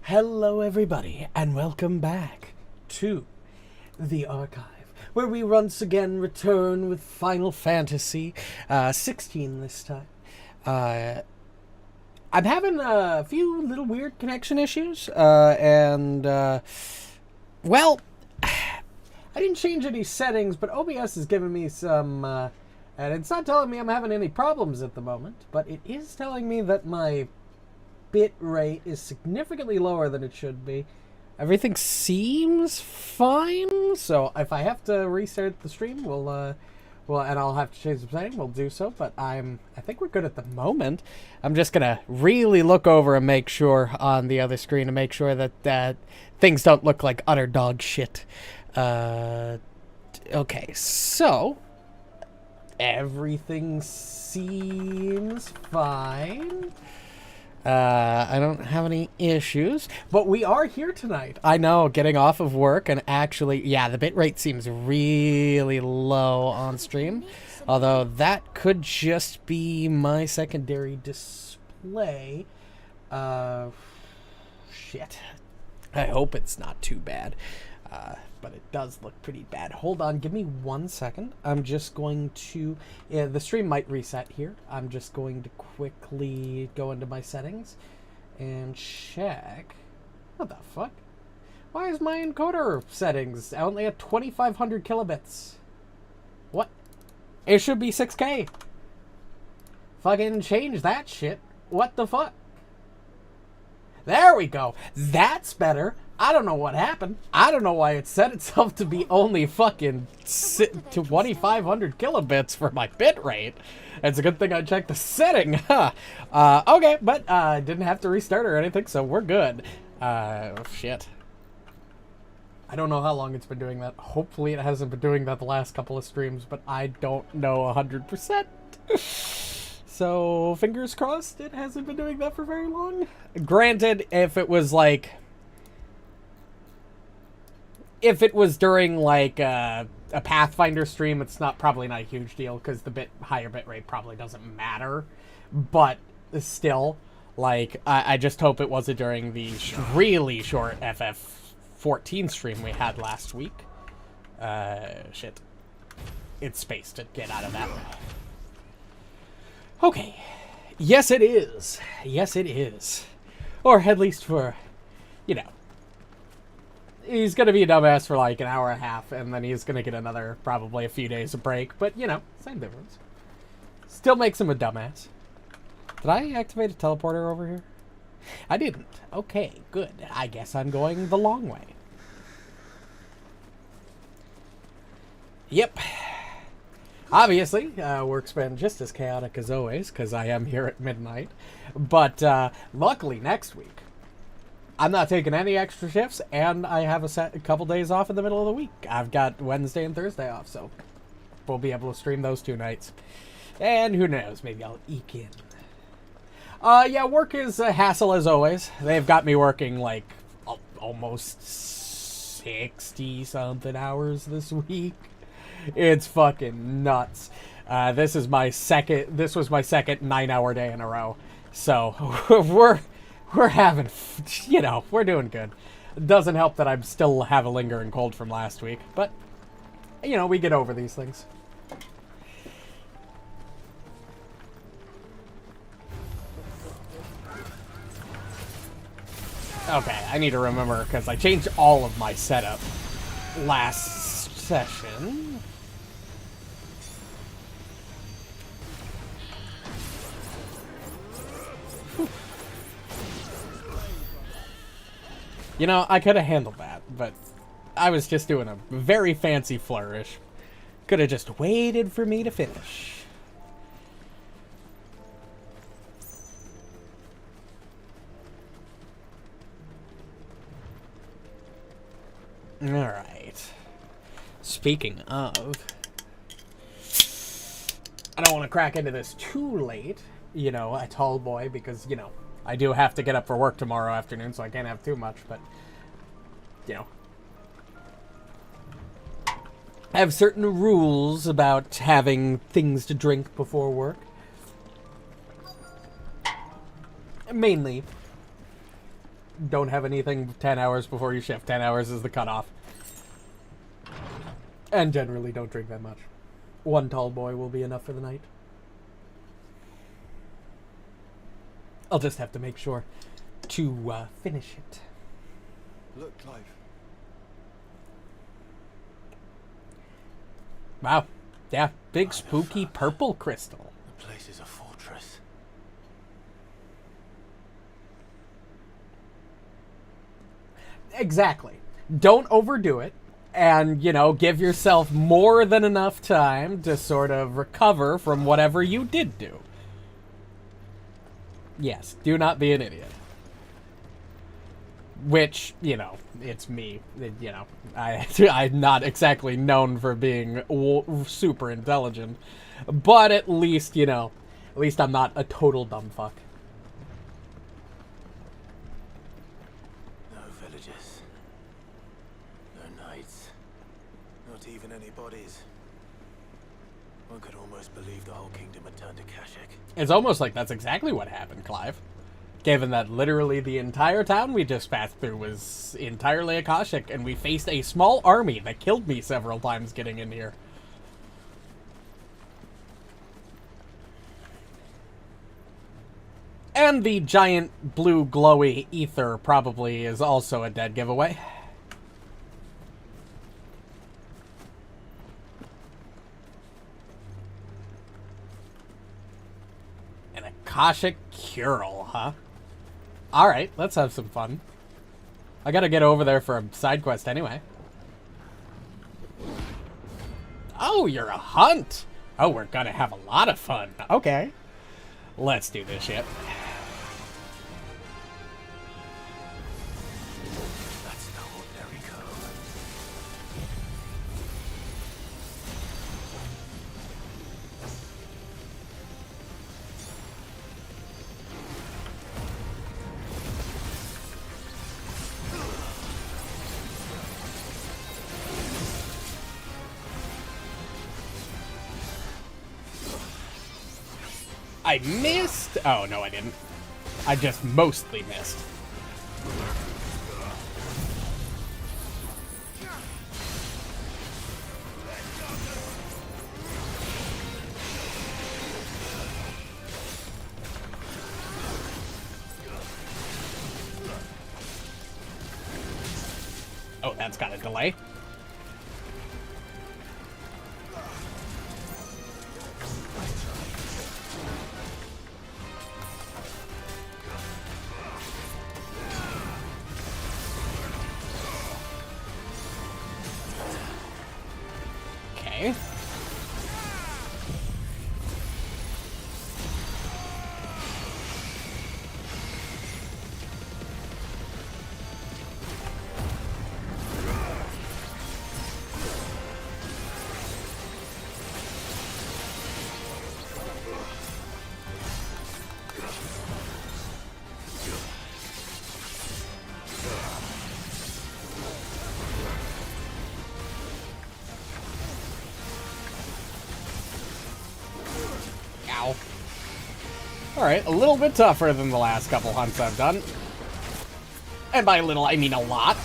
Hello everybody, and welcome back to the archive, where we once again return with Final Fantasy 16 this time. I'm having a few little weird connection issues, well, I didn't change any settings, but OBS is giving me some, and it's not telling me I'm having any problems at the moment, but it is telling me that my bit rate is significantly lower than it should be. Everything seems fine, so if I have to restart the stream, and I'll have to change the setting, we'll do so, but I think we're good at the moment. I'm just gonna really look over and make sure on the other screen to make sure that things don't look like utter dog shit. Okay, so everything seems fine. I don't have any issues, but we are here tonight. I know, getting off of work and actually, yeah, the bitrate seems really low on stream, although that could just be my secondary display. Shit. I hope it's not too bad, but it does look pretty bad. Hold on, give me 1 second. I'm just going to... Yeah, the stream might reset here. I'm just going to quickly go into my settings and check... What the fuck? Why is my encoder settings only at 2500 kilobits? What? It should be 6K. Fucking change that shit. What the fuck? There we go. That's better. I don't know what happened. I don't know why it set itself to be only fucking 2500 kilobits for my bitrate. It's a good thing I checked the setting, huh? Okay, but I didn't have to restart or anything, so we're good. Shit. I don't know how long it's been doing that. Hopefully it hasn't been doing that the last couple of streams, but I don't know 100%. So, fingers crossed it hasn't been doing that for very long. Granted, if it was like... If it was during, like, a Pathfinder stream, it's probably not a huge deal, because the higher bitrate probably doesn't matter. But, still, like, I just hope it wasn't during the really short FF14 stream we had last week. Shit. It's space to get out of that. Okay. Yes, it is. Yes, it is. Or at least for, you know. He's going to be a dumbass for like an hour and a half, and then he's going to get another, probably a few days of break. But, you know, same difference. Still makes him a dumbass. Did I activate a teleporter over here? I didn't. Okay, good. I guess I'm going the long way. Yep. Obviously, work's been just as chaotic as always, because I am here at midnight. But, luckily, next week, I'm not taking any extra shifts, and I have a couple days off in the middle of the week. I've got Wednesday and Thursday off, so we'll be able to stream those 2 nights. And who knows, maybe I'll eke in. Yeah, work is a hassle as always. They've got me working, like, almost 60-something hours this week. It's fucking nuts. This was my second 9-hour day in a row. So, we're having, you know, we're doing good. It doesn't help that I still have a lingering cold from last week, but, you know, we get over these things. Okay, I need to remember, because I changed all of my setup last session. You know, I could have handled that, but I was just doing a very fancy flourish. Could have just waited for me to finish. Alright. Speaking of... I don't want to crack into this too late, you know, a tall boy, because, you know, I do have to get up for work tomorrow afternoon, so I can't have too much, but, you know. I have certain rules about having things to drink before work. Mainly don't have anything 10 hours before you shift. 10 hours is the cutoff. And generally don't drink that much. One tall boy will be enough for the night. I'll just have to make sure to finish it. Look, Clive. Wow. Yeah, big spooky purple crystal. The place is a fortress. Exactly. Don't overdo it. And, you know, give yourself more than enough time to sort of recover from whatever you did do. Yes, do not be an idiot. Which, you know, it's me. You know, I'm not exactly known for being super intelligent. But at least, you know, at least I'm not a total dumb fuck. No villages. No knights. Not even any bodies. One could almost believe the whole kingdom had turned to Kashyyyk. It's almost like that's exactly what happened, Clive. Given that literally the entire town we just passed through was entirely Akashic, and we faced a small army that killed me several times getting in here. And the giant blue glowy ether probably is also a dead giveaway. An Akashic Cure-all, huh? Alright, let's have some fun. I gotta get over there for a side quest anyway. Oh, you're a hunt! Oh, we're gonna have a lot of fun. Okay. Let's do this shit. That's no ordinary cove. I missed? Oh, no, I didn't. I just mostly missed. Oh, that's got a delay. Okay. Ow. Alright, a little bit tougher than the last couple hunts I've done. And by a little, I mean a lot.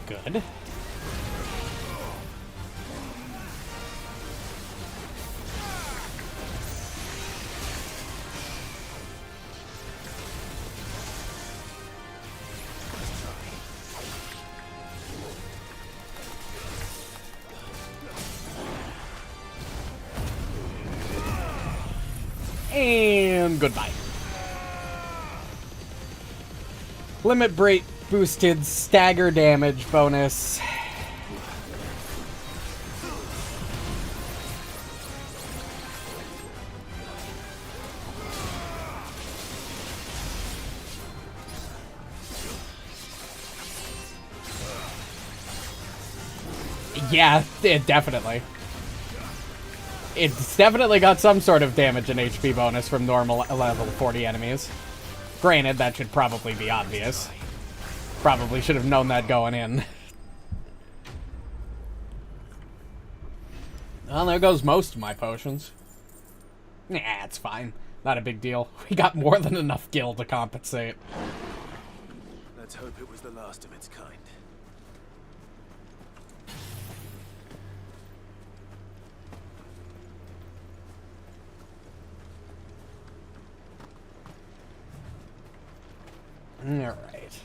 Good. And goodbye. Limit break boosted stagger damage bonus. Yeah, it definitely. It's definitely got some sort of damage and HP bonus from normal level 40 enemies. Granted, that should probably be obvious. Probably should have known that going in. Well, there goes most of my potions. Nah, it's fine. Not a big deal. We got more than enough gil to compensate. Let's hope it was the last of its kind. Alright.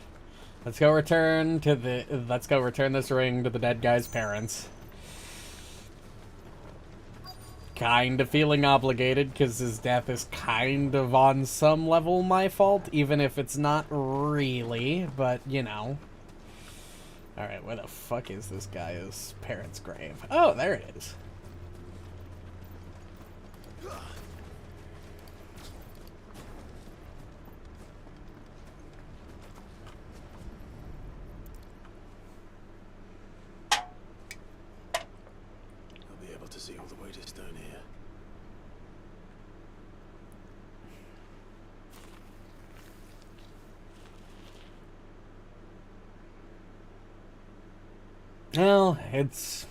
Let's go return this ring to the dead guy's parents. Kind of feeling obligated because his death is kind of on some level my fault, even if it's not really, but you know. Alright, where the fuck is this guy's parents' grave? Oh, there it is. I'll be able to see all the way to stone here. Well, it's...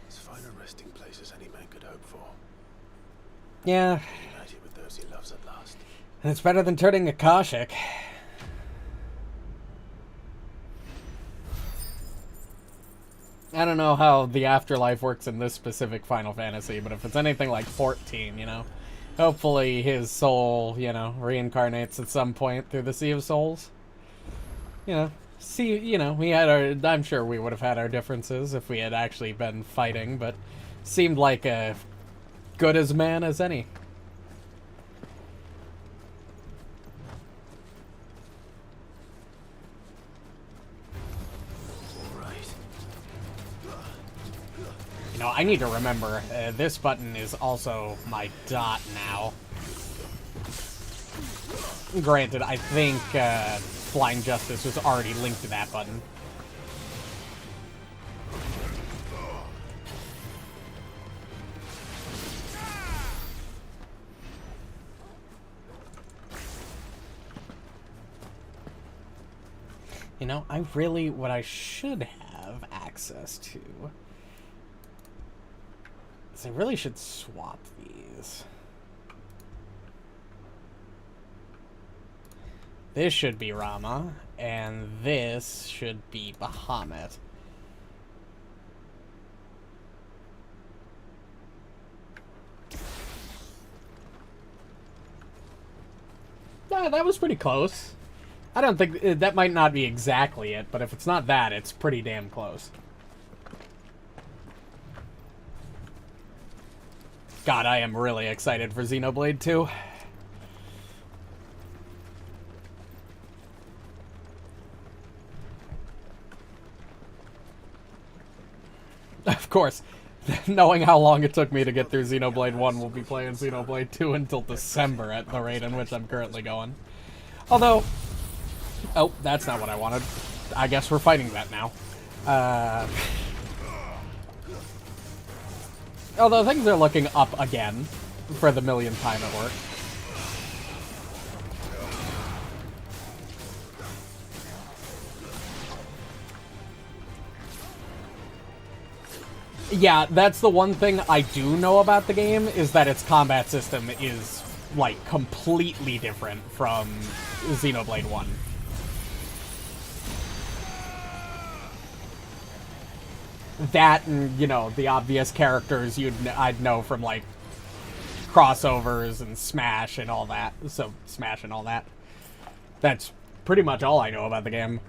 As fine a resting place as any man could hope for. yeah. United with those he loves at last. And it's better than turning Akashic. I don't know how the afterlife works in this specific Final Fantasy, but if it's anything like 14, you know, hopefully his soul, you know, reincarnates at some point through the Sea of Souls. You know, we had our, I'm sure we would have had our differences if we had actually been fighting, but seemed like a good as man as any. You know, I need to remember, this button is also my dot now. Granted, I think Blind Justice was already linked to that button. You know, what I should have access to... I really should swap these. This should be Rama, and this should be Bahamut. Yeah, that was pretty close. I don't think... that might not be exactly it, but if it's not that, it's pretty damn close. God, I am really excited for Xenoblade 2. Of course, knowing how long it took me to get through Xenoblade 1, we'll be playing Xenoblade 2 until December at the rate in which I'm currently going. Although... oh, that's not what I wanted. I guess we're fighting that now. Although things are looking up again, for the millionth time at work. Yeah, that's the one thing I do know about the game, is that its combat system is, like, completely different from Xenoblade 1. That and, you know, the obvious characters I'd know from, like, crossovers and Smash and all that. So, Smash and all that. That's pretty much all I know about the game.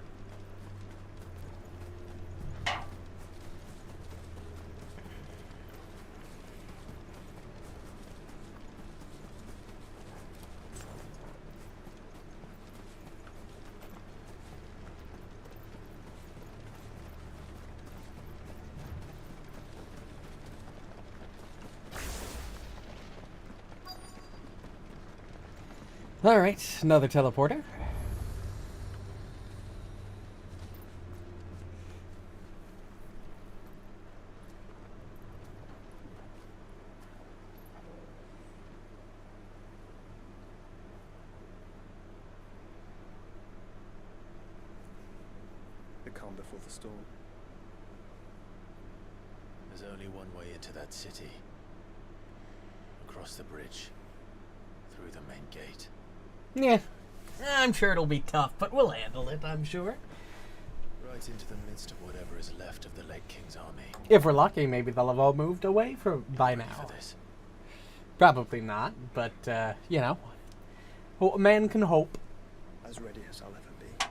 Alright, another teleporter. The calm before the storm. There's only one way into that city. Across the bridge. Through the main gate. Yeah. I'm sure it'll be tough, but we'll handle it, I'm sure. Right into the midst of whatever is left of the late King's army. If we're lucky, maybe they'll have all moved away by Ready now. for this? Probably not, but, you know, a man can hope. As ready as I'll ever be.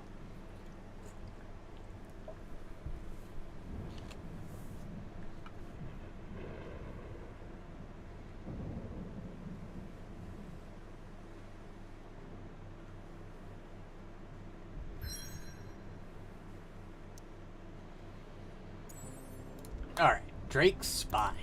Alright, Drake's Spine.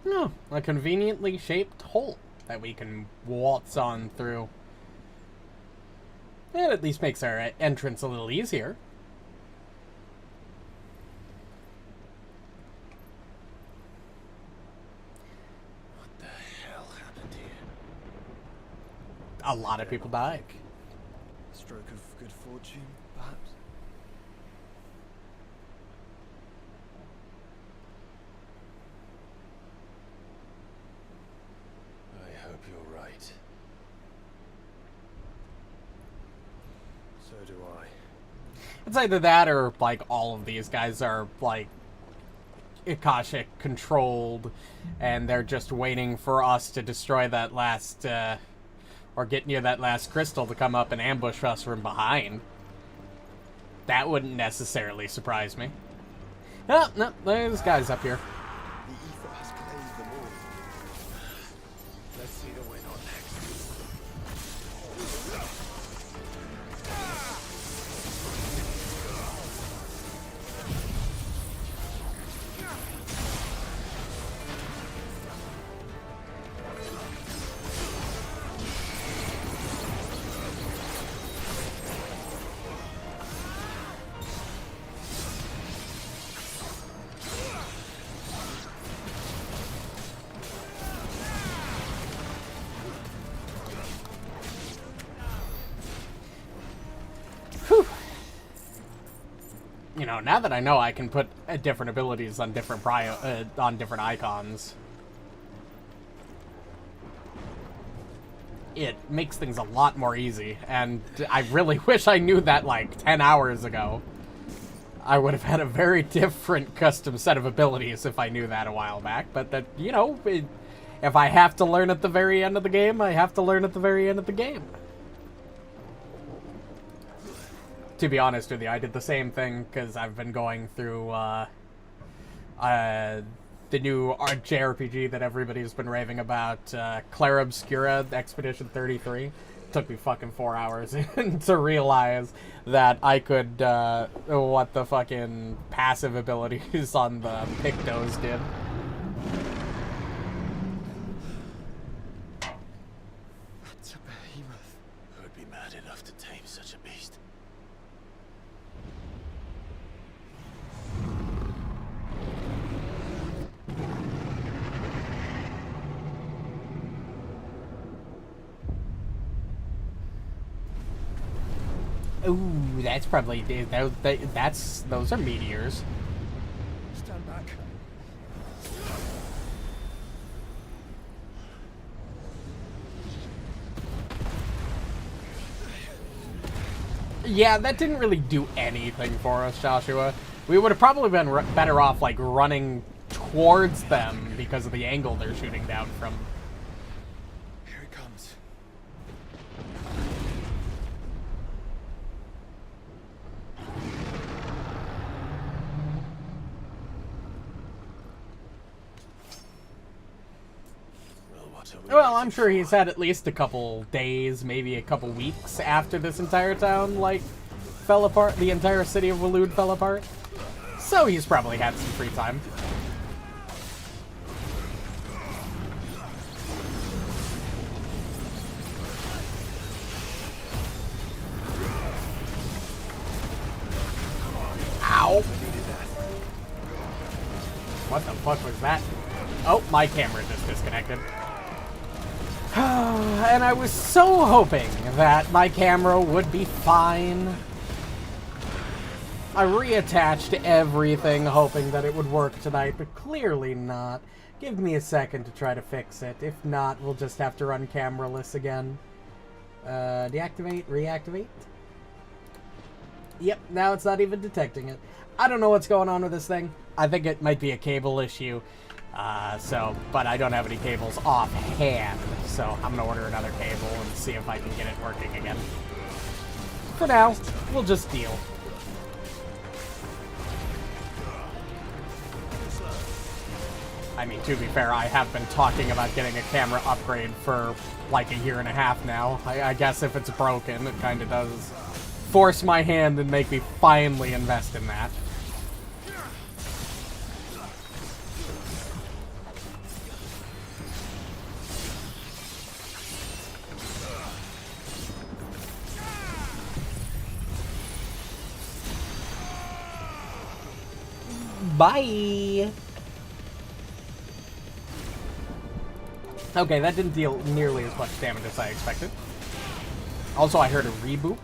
Oh, a conveniently shaped hole that we can waltz on through. It at least makes our entrance a little easier. What the hell happened here? A lot of people died. Stroke of good fortune, perhaps? I hope you're right. So do I. It's either that or, like, all of these guys are, like, Akashic controlled, and they're just waiting for us to destroy that last, or get near that last crystal to come up and ambush us from behind. That wouldn't necessarily surprise me. No, no, there's guys up here. The ether has claimed them all. Let's see the win on next. Whew. You know, now that I know I can put different abilities on different on different icons, it makes things a lot more easy. And I really wish I knew that like 10 hours ago. I would have had a very different custom set of abilities if I knew that a while back. But that, you know, if I have to learn at the very end of the game, I have to learn at the very end of the game. To be honest with you, I did the same thing because I've been going through the new JRPG that everybody's been raving about, Clair Obscura Expedition 33. Took me fucking 4 hours to realize that I could, what the fucking passive abilities on the Pictos did. That's a behemoth. Who'd be mad enough to tame such a beast? Ooh, that's probably those are meteors. Stand back. Yeah, that didn't really do anything for us, Joshua. We would have probably been better off like running towards them because of the angle they're shooting down from. Here it comes. Well, what are we Well, I'm waiting sure he's for? had at least a couple days, maybe a couple weeks after this entire town, like, fell apart. The entire city of Waloed fell apart. So he's probably had some free time. What the fuck was that? Oh, my camera just disconnected. And I was so hoping that my camera would be fine. I reattached everything hoping that it would work tonight, but clearly not. Give me a second to try to fix it. If not, we'll just have to run cameraless again. Deactivate, reactivate. Yep, now it's not even detecting it. I don't know what's going on with this thing. I think it might be a cable issue. But I don't have any cables offhand, so I'm gonna order another cable and see if I can get it working again. For now, we'll just deal. I mean, to be fair, I have been talking about getting a camera upgrade for like a year and a half now. I guess if it's broken, it kind of does force my hand and make me finally invest in that. Bye! Okay, that didn't deal nearly as much damage as I expected. Also, I heard a reboot.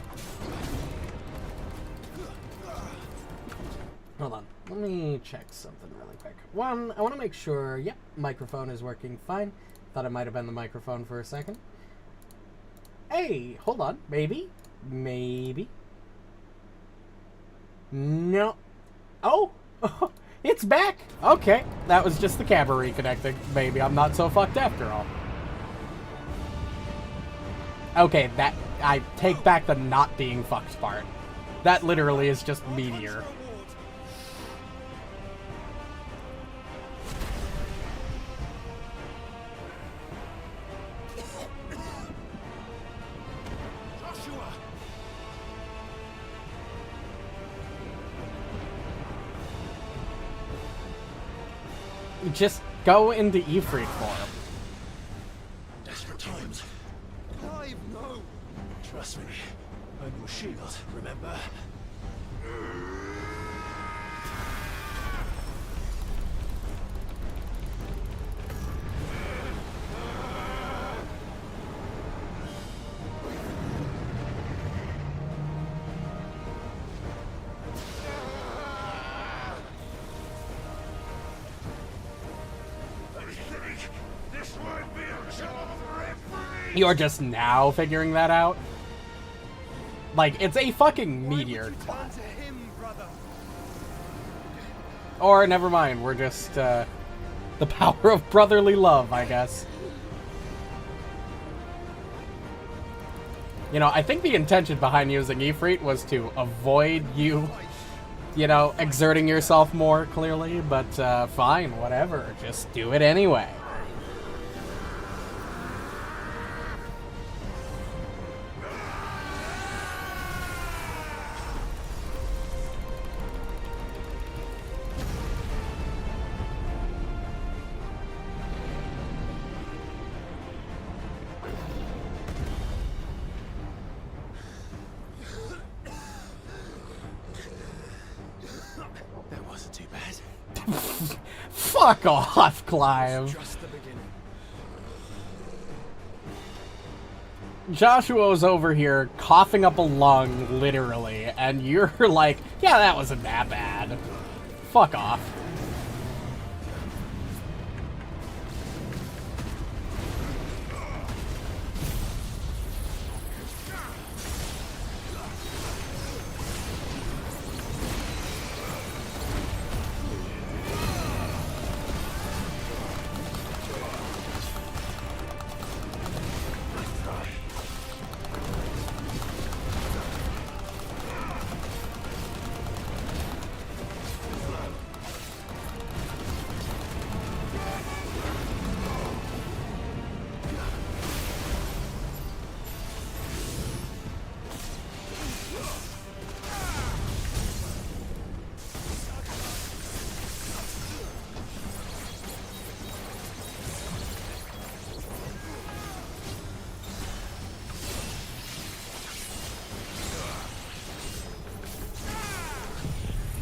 Hold on. Let me check something really quick. One, I want to make sure, yep, microphone is working fine. Thought it might have been the microphone for a second. Hey, hold on. Maybe? Maybe? No. Oh! It's back! Okay, that was just the camera reconnecting. Maybe I'm not so fucked after all. Okay, that... I take back the not being fucked part. That literally is just Meteor. Just go into Ifrit form. Desperate times. Clive, no! Trust me. I'm your shield, remember? You're just now figuring that out? Like, it's a fucking meteor class. Or, never mind, we're just, the power of brotherly love, I guess. You know, I think the intention behind using Ifrit was to avoid you, you know, exerting yourself more, clearly, but, fine, whatever, just do it anyway. Fuck off, Clive. Just the beginning. Joshua's over here coughing up a lung, literally, and you're like, yeah, that wasn't that bad. Fuck off.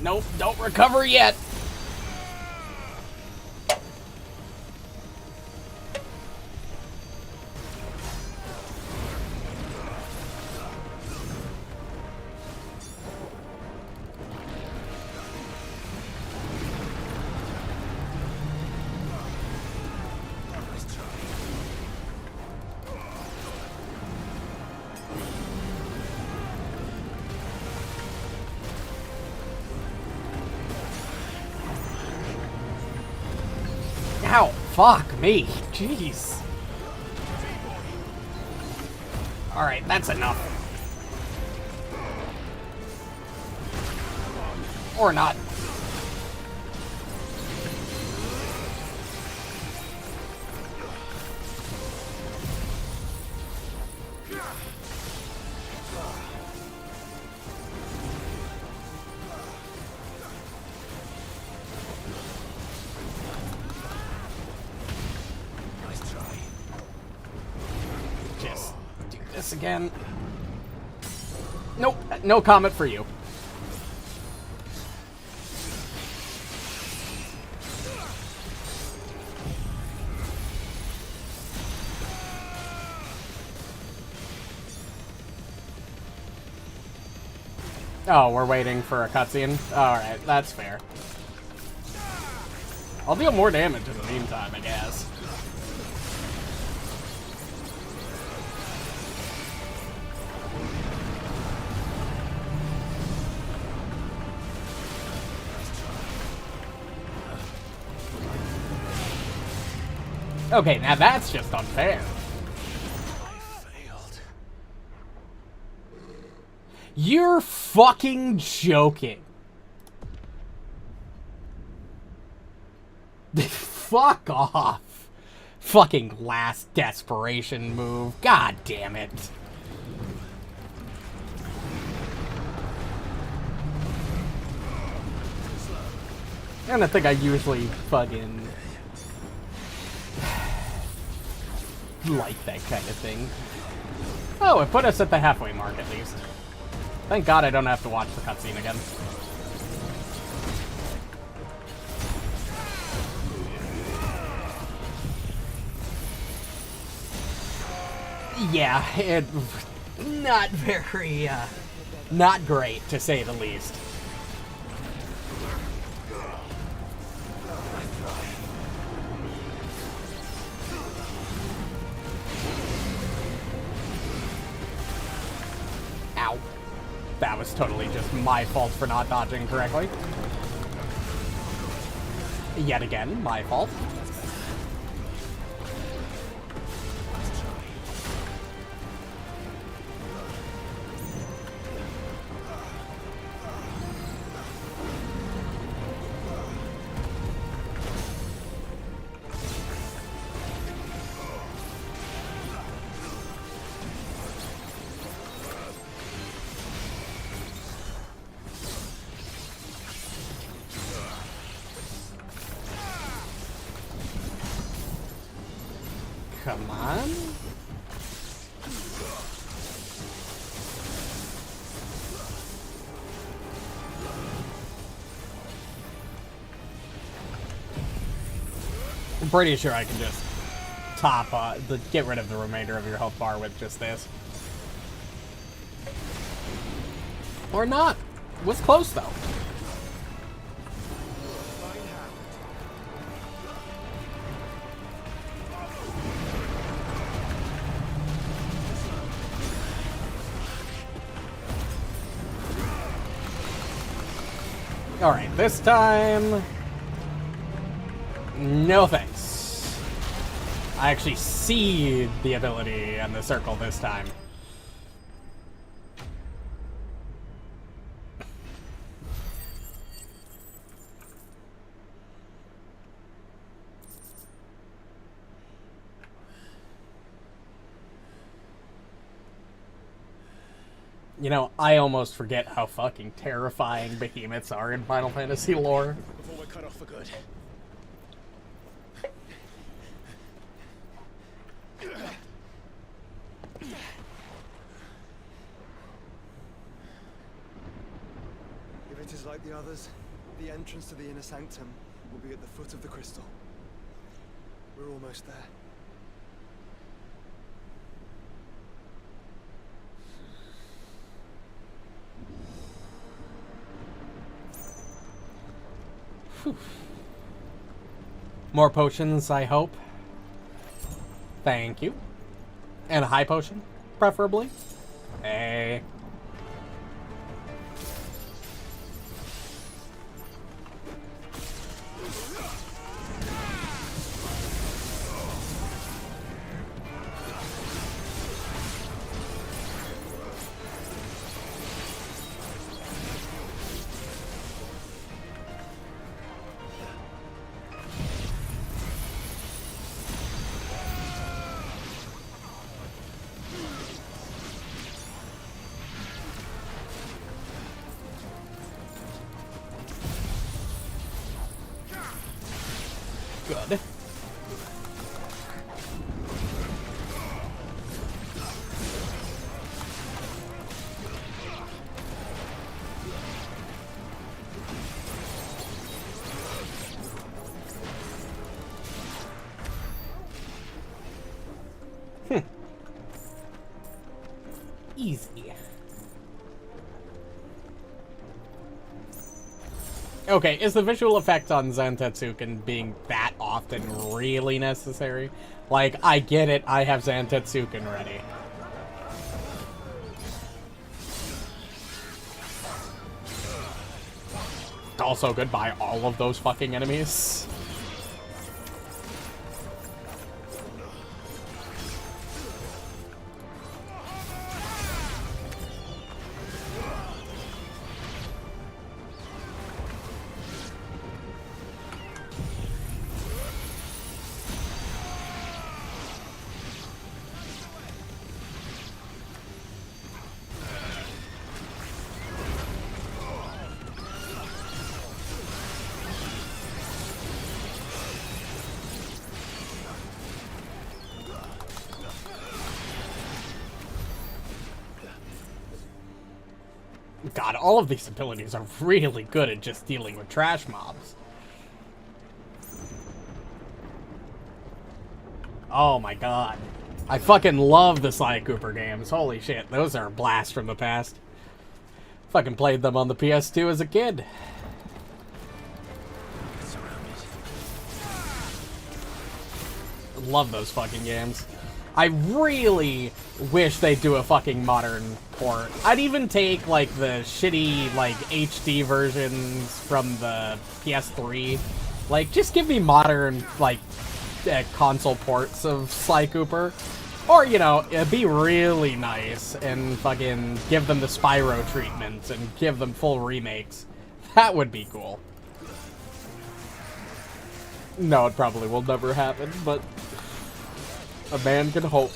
Nope, don't recover yet. Ow, fuck me. Jeez. Alright, that's enough. Or not. Just do this again. Nope, no comment for you. Oh, we're waiting for a cutscene? Alright, that's fair. I'll deal more damage in the meantime, I guess. Okay, now that's just unfair. You're fucking joking. Fuck off. Fucking last desperation move. God damn it. I don't think I usually fucking like that kind of thing. Oh, it put us at the halfway mark at least. Thank God I don't have to watch the cutscene again. Yeah, it not very, not great to say the least. Ow. That was totally just my fault for not dodging correctly. Yet again, my fault. Come on. I'm pretty sure I can just get rid of the remainder of your health bar with just this. Or not. It was close though. Alright, this time... no thanks. I actually see the ability and the circle this time. You know, I almost forget how fucking terrifying behemoths are in Final Fantasy lore. Before we're cut off for good. If it is like the others, the entrance to the inner sanctum will be at the foot of the crystal. We're almost there. Whew. More potions, I hope. Thank you. And a high potion, preferably. Hey. good. Easy. Okay, is the visual effect on Zantetsuken being that often really necessary? Like, I get it, I have Zantetsuken ready. Also, goodbye all of those fucking enemies. God, all of these abilities are really good at just dealing with trash mobs. Oh my god. I fucking love the Sly Cooper games. Holy shit, those are a blast from the past. Fucking played them on the PS2 as a kid. Love those fucking games. I really wish they'd do a fucking modern port. I'd even take, like, the shitty, like, HD versions from the PS3. Like, just give me modern, like, console ports of Sly Cooper. Or, you know, it'd be really nice and fucking give them the Spyro treatment and give them full remakes. That would be cool. No, it probably will never happen, but a man can hope.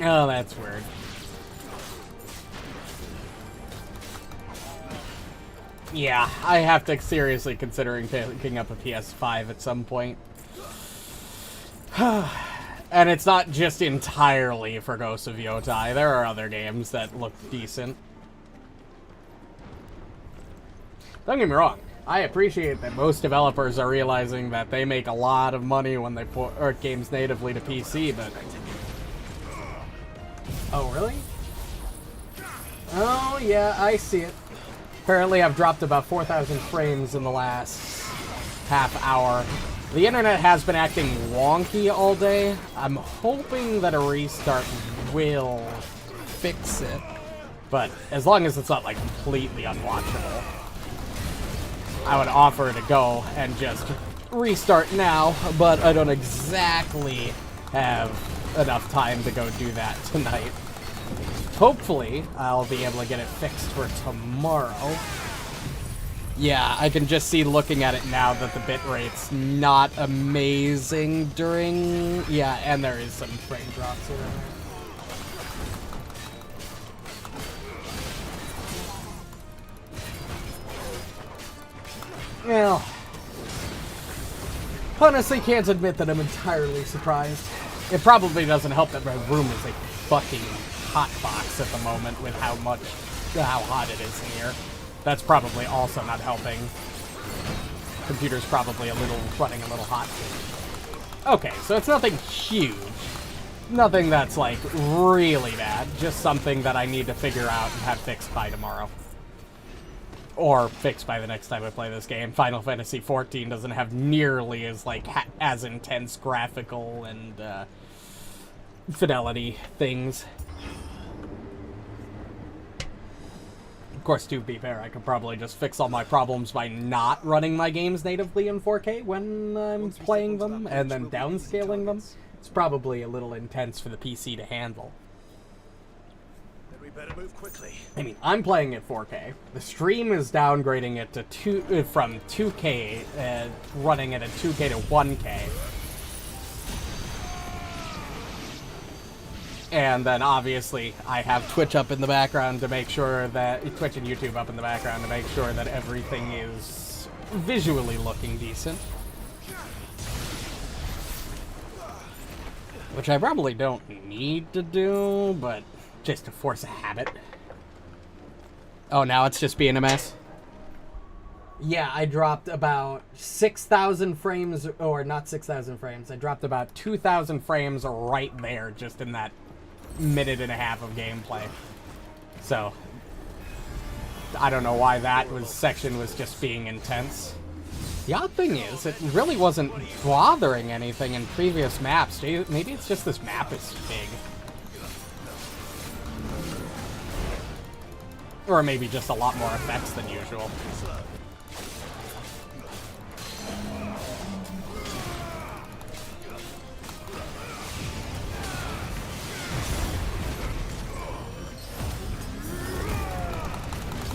Oh, that's weird. Yeah, I have to seriously considering picking up a PS5 at some point. And it's not just entirely for Ghosts of Yotai. There are other games that look decent. Don't get me wrong. I appreciate that most developers are realizing that they make a lot of money when they port games natively to PC, but... Oh, really? Oh, yeah, I see it. Apparently I've dropped about 4,000 frames in the last half hour. The internet has been acting wonky all day. I'm hoping that a restart will fix it. But as long as it's not, like, completely unwatchable, I would offer to go and just restart now, but I don't exactly have enough time to go do that tonight. Hopefully, I'll be able to get it fixed for tomorrow. Yeah, I can just see looking at it now that the bitrate's not amazing during... Yeah, and there is some frame drops here. Well, honestly can't admit that I'm entirely surprised. It probably doesn't help that my room is a fucking hot box at the moment with how hot it is in here. That's probably also not helping. Computer's probably running a little hot. Okay, so it's nothing huge. Nothing that's, like, really bad. Just something that I need to figure out and have fixed by tomorrow. Or fixed by the next time I play this game. Final Fantasy XIV doesn't have nearly as, like, as intense graphical and, fidelity things. Of course, to be fair, I could probably just fix all my problems by not running my games natively in 4K when I'm playing them, and then downscaling them. It's probably a little intense for the PC to handle. Then we better move quickly. I mean, I'm playing at 4K. The stream is downgrading it to from 2K, running it at 2K to 1K. And then, obviously, I have Twitch up in the background to make sure that... Twitch and YouTube up in the background to make sure that everything is visually looking decent. Which I probably don't need to do, but just to force a habit. Oh, now it's just being a mess? Yeah, I dropped about 6,000 frames, or not 6,000 frames. I dropped about 2,000 frames right there, just in that minute and a half of gameplay. So, I don't know why that section was just being intense. The odd thing is, it really wasn't bothering anything in previous maps. Maybe it's just this map is big. Or maybe just a lot more effects than usual.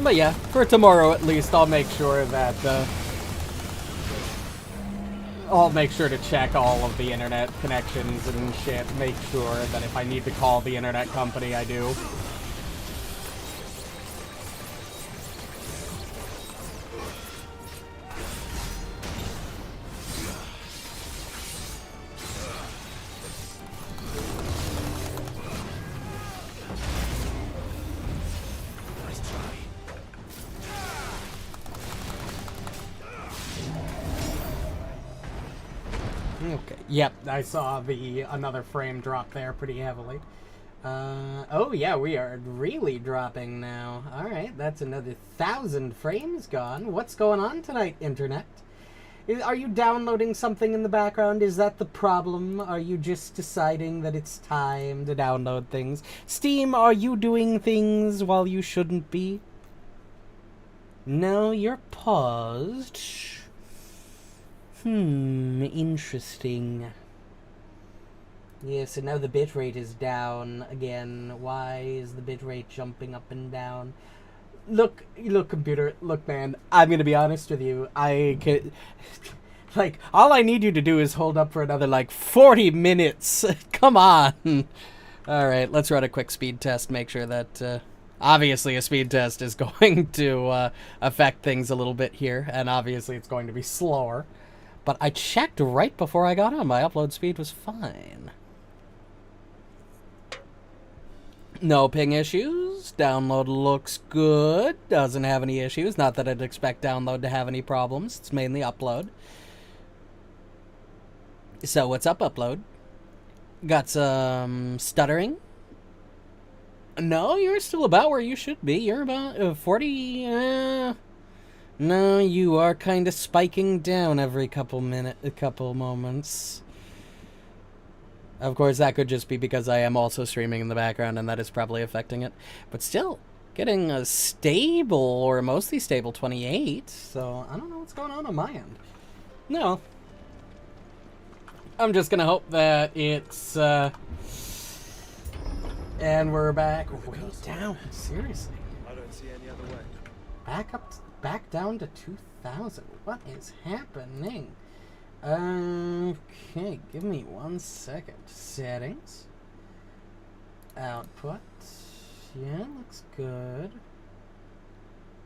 But yeah, for tomorrow at least, I'll make sure that, I'll make sure to check all of the internet connections and shit, make sure that if I need to call the internet company, I do. Okay. Yep, I saw another frame drop there pretty heavily. Oh yeah, we are really dropping now. Alright, that's another 1,000 frames gone. What's going on tonight, Internet? Are you downloading something in the background? Is that the problem? Are you just deciding that it's time to download things? Steam, are you doing things while you shouldn't be? No, you're paused. Interesting. Yeah, so now the bitrate is down again. Why is the bitrate jumping up and down? Look, computer, look, man, I'm gonna be honest with you. I could... Like, all I need you to do is hold up for another, like, 40 minutes. Come on. Alright, let's run a quick speed test, make sure that, obviously a speed test is going to, affect things a little bit here, and obviously it's going to be slower. But I checked right before I got on. My upload speed was fine. No ping issues. Download looks good. Doesn't have any issues. Not that I'd expect download to have any problems. It's mainly upload. So what's up, upload? Got some stuttering? No, you're still about where you should be. You're about 40... No, you are kind of spiking down every couple moments. Of course, that could just be because I am also streaming in the background, and that is probably affecting it. But still, getting a stable, or mostly stable, 28. So, I don't know what's going on my end. No. I'm just gonna hope that it's, And we're back way down. Seriously. I don't see any other way. Back down to 2,000. What is happening? Okay, give me 1 second. Settings. Output. Yeah, looks good.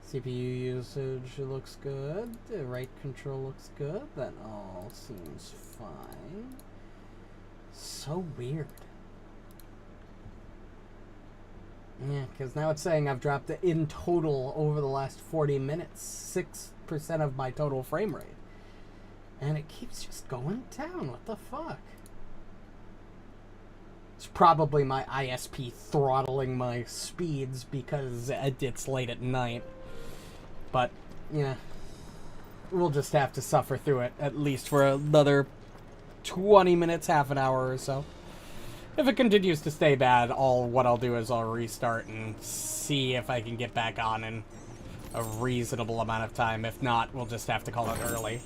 CPU usage looks good. The rate control looks good. That all seems fine. So weird. Yeah, because now it's saying I've dropped it in total over the last 40 minutes, 6% of my total frame rate. And it keeps just going down. What the fuck? It's probably my ISP throttling my speeds because it's late at night. But, yeah. We'll just have to suffer through it, at least for another 20 minutes, half an hour or so. If it continues to stay bad, what I'll do is I'll restart and see if I can get back on in a reasonable amount of time. If not, we'll just have to call it early.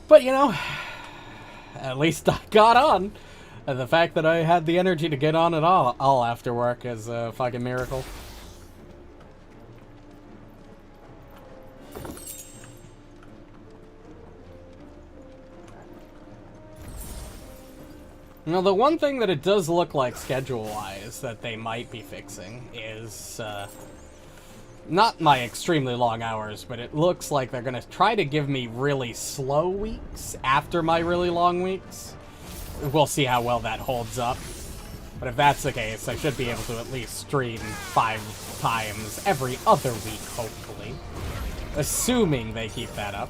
But, you know, at least I got on. And the fact that I had the energy to get on at all after work is a fucking miracle. Now, the one thing that it does look like schedule-wise that they might be fixing is, not my extremely long hours, but it looks like they're going to try to give me really slow weeks after my really long weeks. We'll see how well that holds up. But if that's the case, I should be able to at least stream 5 times every other week, hopefully. Assuming they keep that up.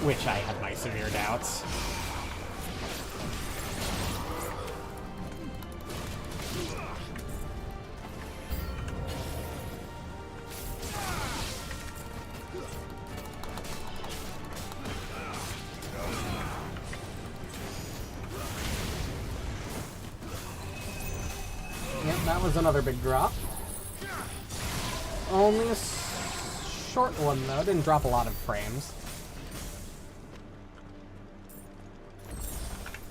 Which I have my severe doubts. That was another big drop. Only a short one, though. Didn't drop a lot of frames.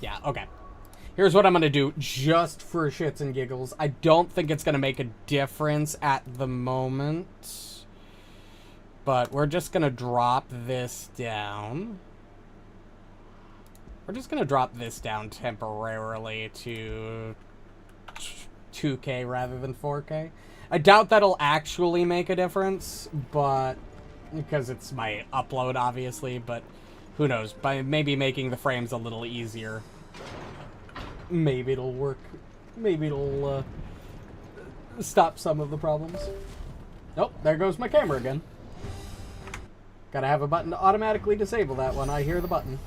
Yeah, okay. Here's what I'm going to do, just for shits and giggles. I don't think it's going to make a difference at the moment. But we're just going to drop this down. We're just going to drop this down temporarily to 2K rather than 4K. I doubt that'll actually make a difference, but because it's my upload, obviously, but who knows? By maybe making the frames a little easier, maybe it'll work. Maybe it'll stop some of the problems. Nope, there goes my camera again. Gotta have a button to automatically disable that when I hear the button.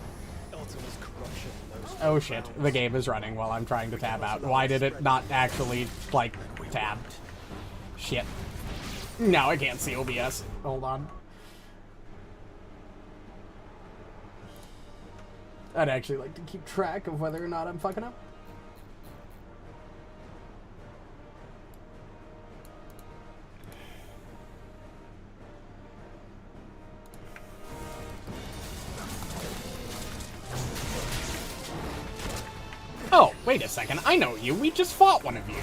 Oh shit, the game is running while I'm trying to tab out. Why did it not actually, like, tabbed? Shit. Now I can't see OBS. Hold on. I'd actually like to keep track of whether or not I'm fucking up. Oh, wait a second. I know you. We just fought one of you.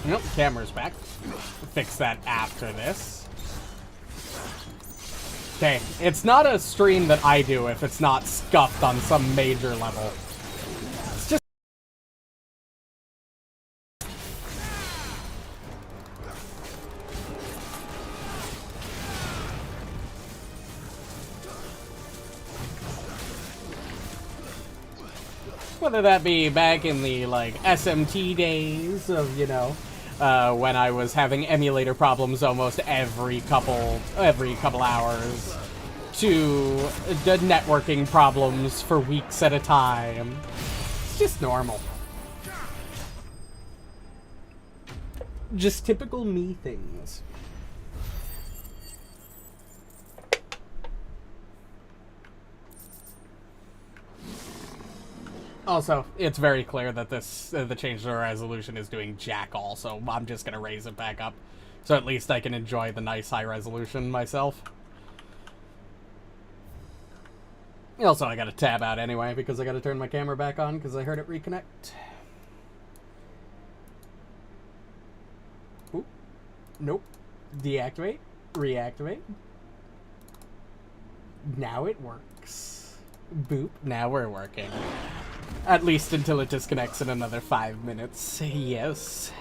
Nope, camera's back. Fix that after this. Okay, it's not a stream that I do if it's not scuffed on some major level. It's just... whether that be back in the, like, SMT days of, you know, when I was having emulator problems almost every couple hours, to the networking problems for weeks at a time. It's just normal. Just typical me things. Also, it's very clear that this the change to the resolution is doing jack all, so I'm just gonna raise it back up. So at least I can enjoy the nice high resolution myself. Also, I gotta tab out anyway because I gotta turn my camera back on because I heard it reconnect. Oop. Nope. Deactivate. Reactivate. Now it works. Boop. Now we're working. At least until it disconnects in another 5 minutes. Yes.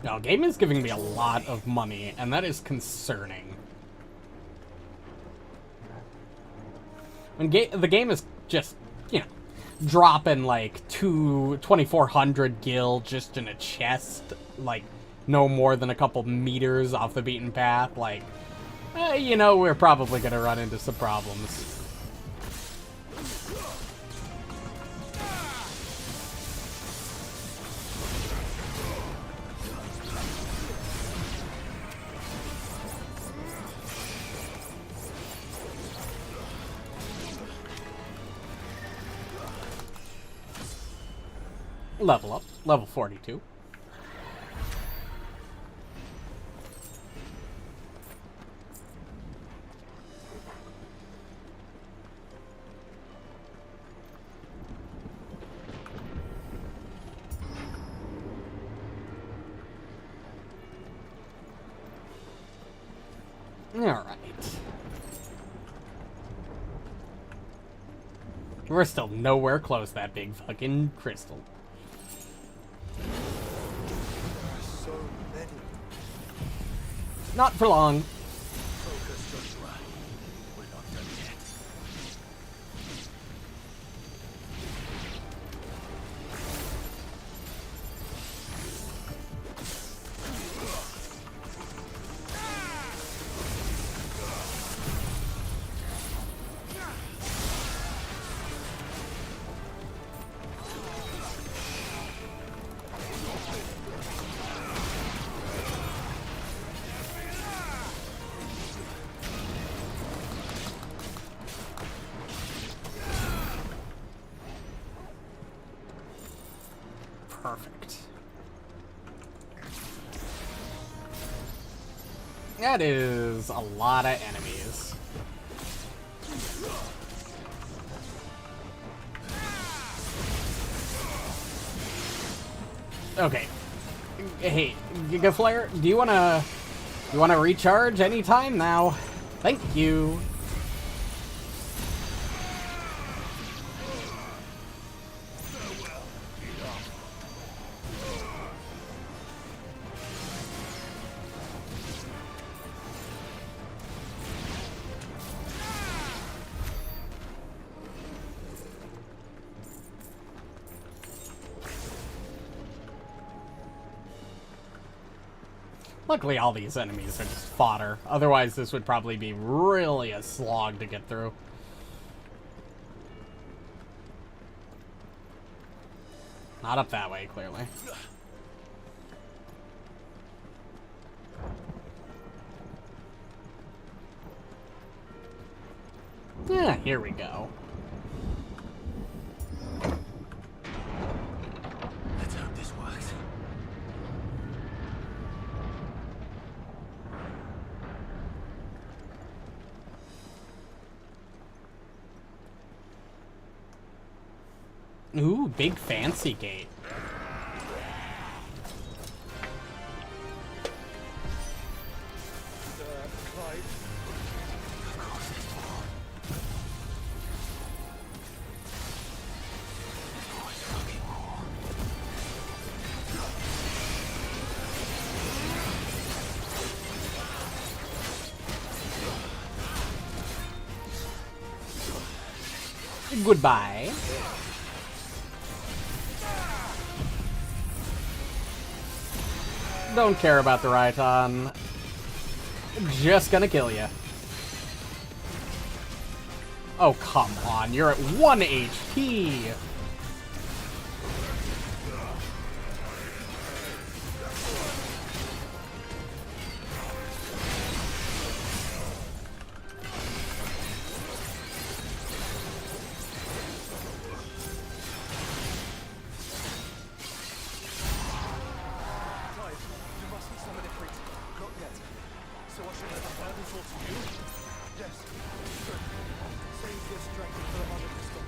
Now, game is giving me a lot of money, and that is concerning. When the game is just, you know, dropping like 2,400 gil just in a chest, like no more than a couple meters off the beaten path, like, you know, we're probably gonna run into some problems. Level up. Level 42. Alright. We're still nowhere close to that big fucking crystal. So many. Not for long. Focus, Joshua. We're not done yet. Perfect. That is a lot of enemies. Okay. Hey, Giga Flare, do you wanna recharge anytime now? Thank you. Luckily, all these enemies are just fodder. Otherwise, this would probably be really a slog to get through. Not up that way, clearly. Yeah, here we go. Let's hope this works. Ooh, big fancy gate. Clyde. Goodbye. Don't care about the Raiton. Just gonna kill you. Oh, come on. You're at 1 HP. useful to you? Yes. Good. Save your strength for the mother crystal.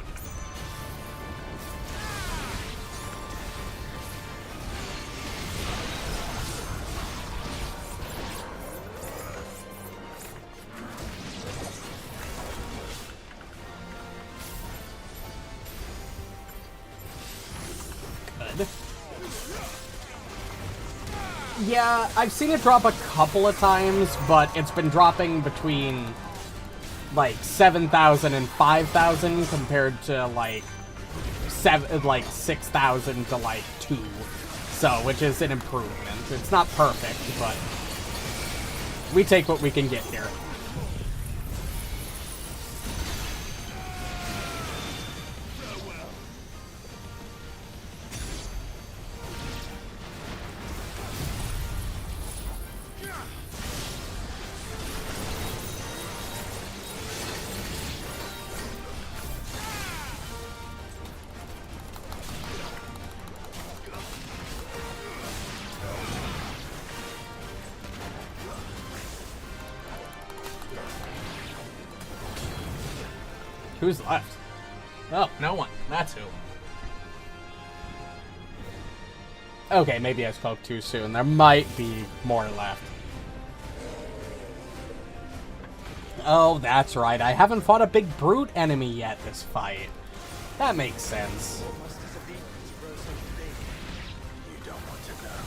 Good. Yeah, I've seen it drop a couple of times, but it's been dropping between like 7,000 and 5,000 compared to like 6,000 to like 2. So, which is an improvement. It's not perfect, but we take what we can get here. Who's left? Oh, no one. That's who. Okay, maybe I spoke too soon. There might be more left. Oh, that's right. I haven't fought a big brute enemy yet this fight. That makes sense. What must it have been to grow so big? You don't want to know.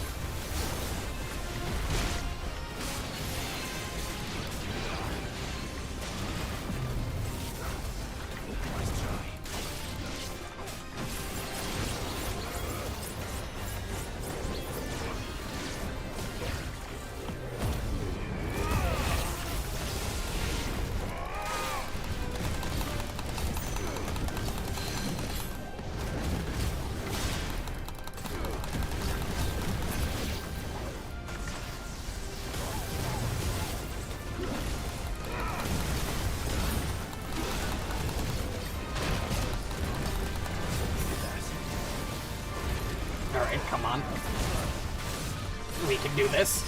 Nice try. Alright, come on. We can do this.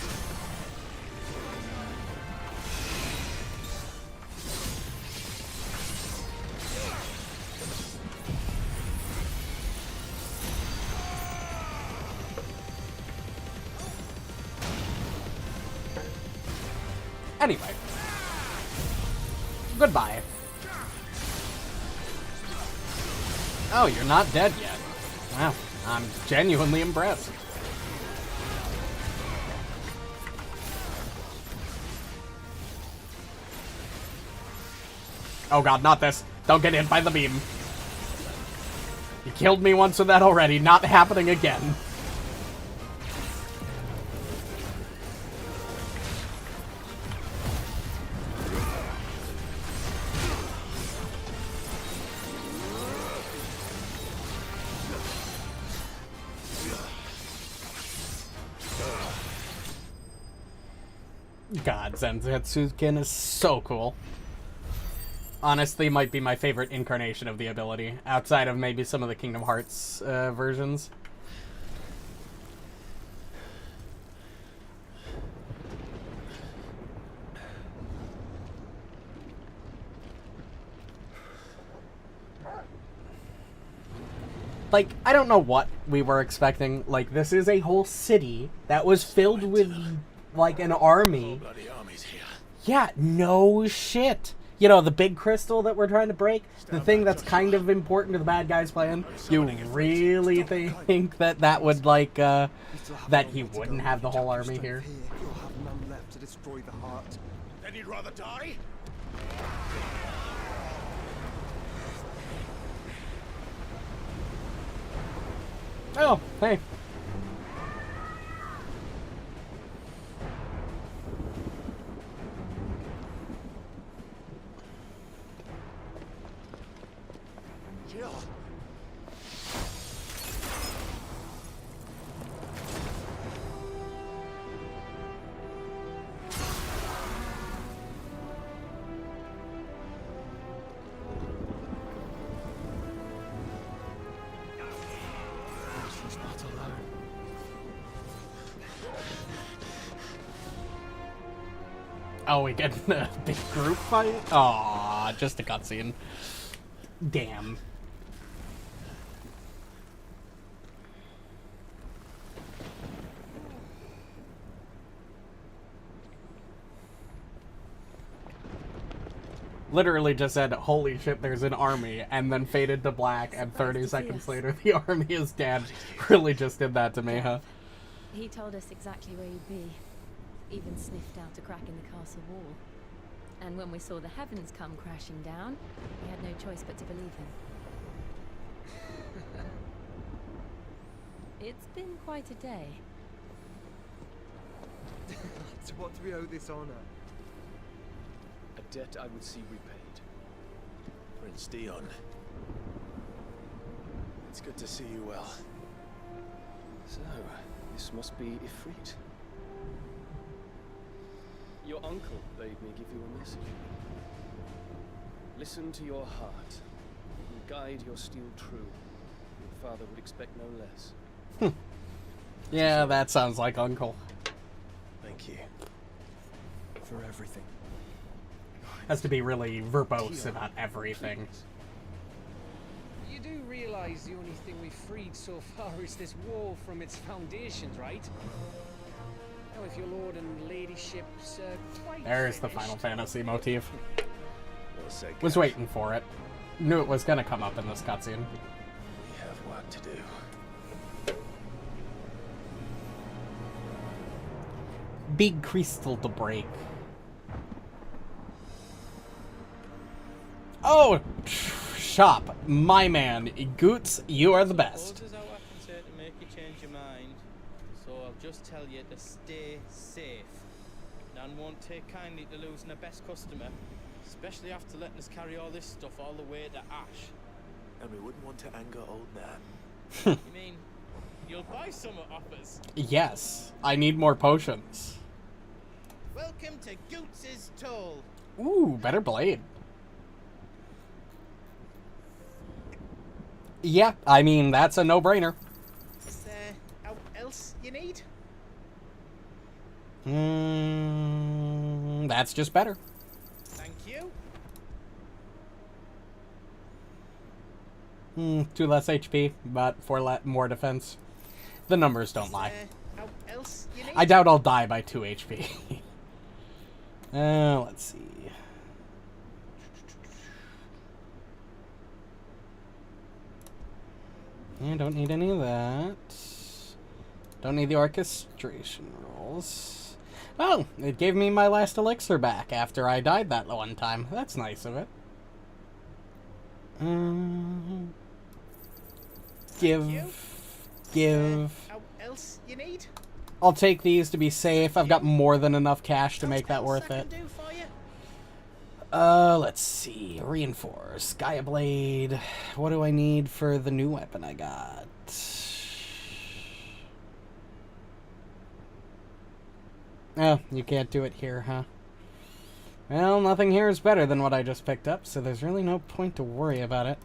Anyway. Goodbye. Oh, you're not dead yet. Wow, I'm genuinely impressed. Oh god, not this. Don't get hit by the beam. You killed me once with that already. Not happening again. God, Zanzetsuken is so cool. Honestly, might be my favorite incarnation of the ability, outside of maybe some of the Kingdom Hearts versions. Like, I don't know what we were expecting. Like, this is a whole city that was filled with, like, an army. Bloody armies here. Yeah, no shit. You know, the big crystal that we're trying to break, the thing that's kind of important to the bad guy's plan, you really think that that would, like, that he wouldn't have the whole army here? You'll have none left to destroy the heart. Then you'd rather die? Oh, hey. Kill. She's not alone. Oh, we get a big group fight? Aw, just a cutscene. Damn. Literally just said, holy shit, there's an army, and then faded to black, and 30 seconds later, the army is dead. Really just did that to me, huh? He told us exactly where you'd be. Even sniffed out a crack in the castle wall. And when we saw the heavens come crashing down, we had no choice but to believe him. It's been quite a day. To what do we owe this honor? A debt I would see repaid. Prince Dion. It's good to see you well. So, this must be Ifrit. Your uncle bade me give you a message. Listen to your heart, and guide your steel true. Your father would expect no less. Yeah, that sounds like Uncle. Thank you. For everything. Has to be really verbose about everything. You do realize the only thing we've freed so far is this wall from its foundations, right? Now, if your lord and ladyship's quite There's the finished, Final Fantasy motif. Well said, Was Gav. waiting for it. Knew it was gonna come up in this cutscene. We have work to do. Big crystal to break. Oh, shop, my man, Goots, you are the best. Suppose there's out I can say to make you change your mind. So I'll just tell you to stay safe. Nan won't take kindly to losing her best customer, especially after letting us carry all this stuff all the way to Ash. And we wouldn't want to anger old Nan. You mean you'll buy some off us? Yes, I need more potions. Welcome to Goots's Toll. Ooh, better blade. Yeah, I mean, that's a no-brainer. Is there out else you need? That's just better. Thank you. 2 less HP, but 4 more defense. The numbers don't lie. Out else you need? I doubt I'll die by 2 HP. Let's see. Yeah, don't need any of that. Don't need the orchestration rules. Oh, it gave me my last elixir back after I died that one time. That's nice of it. Give. Out else you need? I'll take these to be safe. I've got more than enough cash to make that worth I it. can do for you? Let's see. Reinforce. Gaia Blade. What do I need for the new weapon I got? Oh, you can't do it here, huh? Well, nothing here is better than what I just picked up, so there's really no point to worry about it.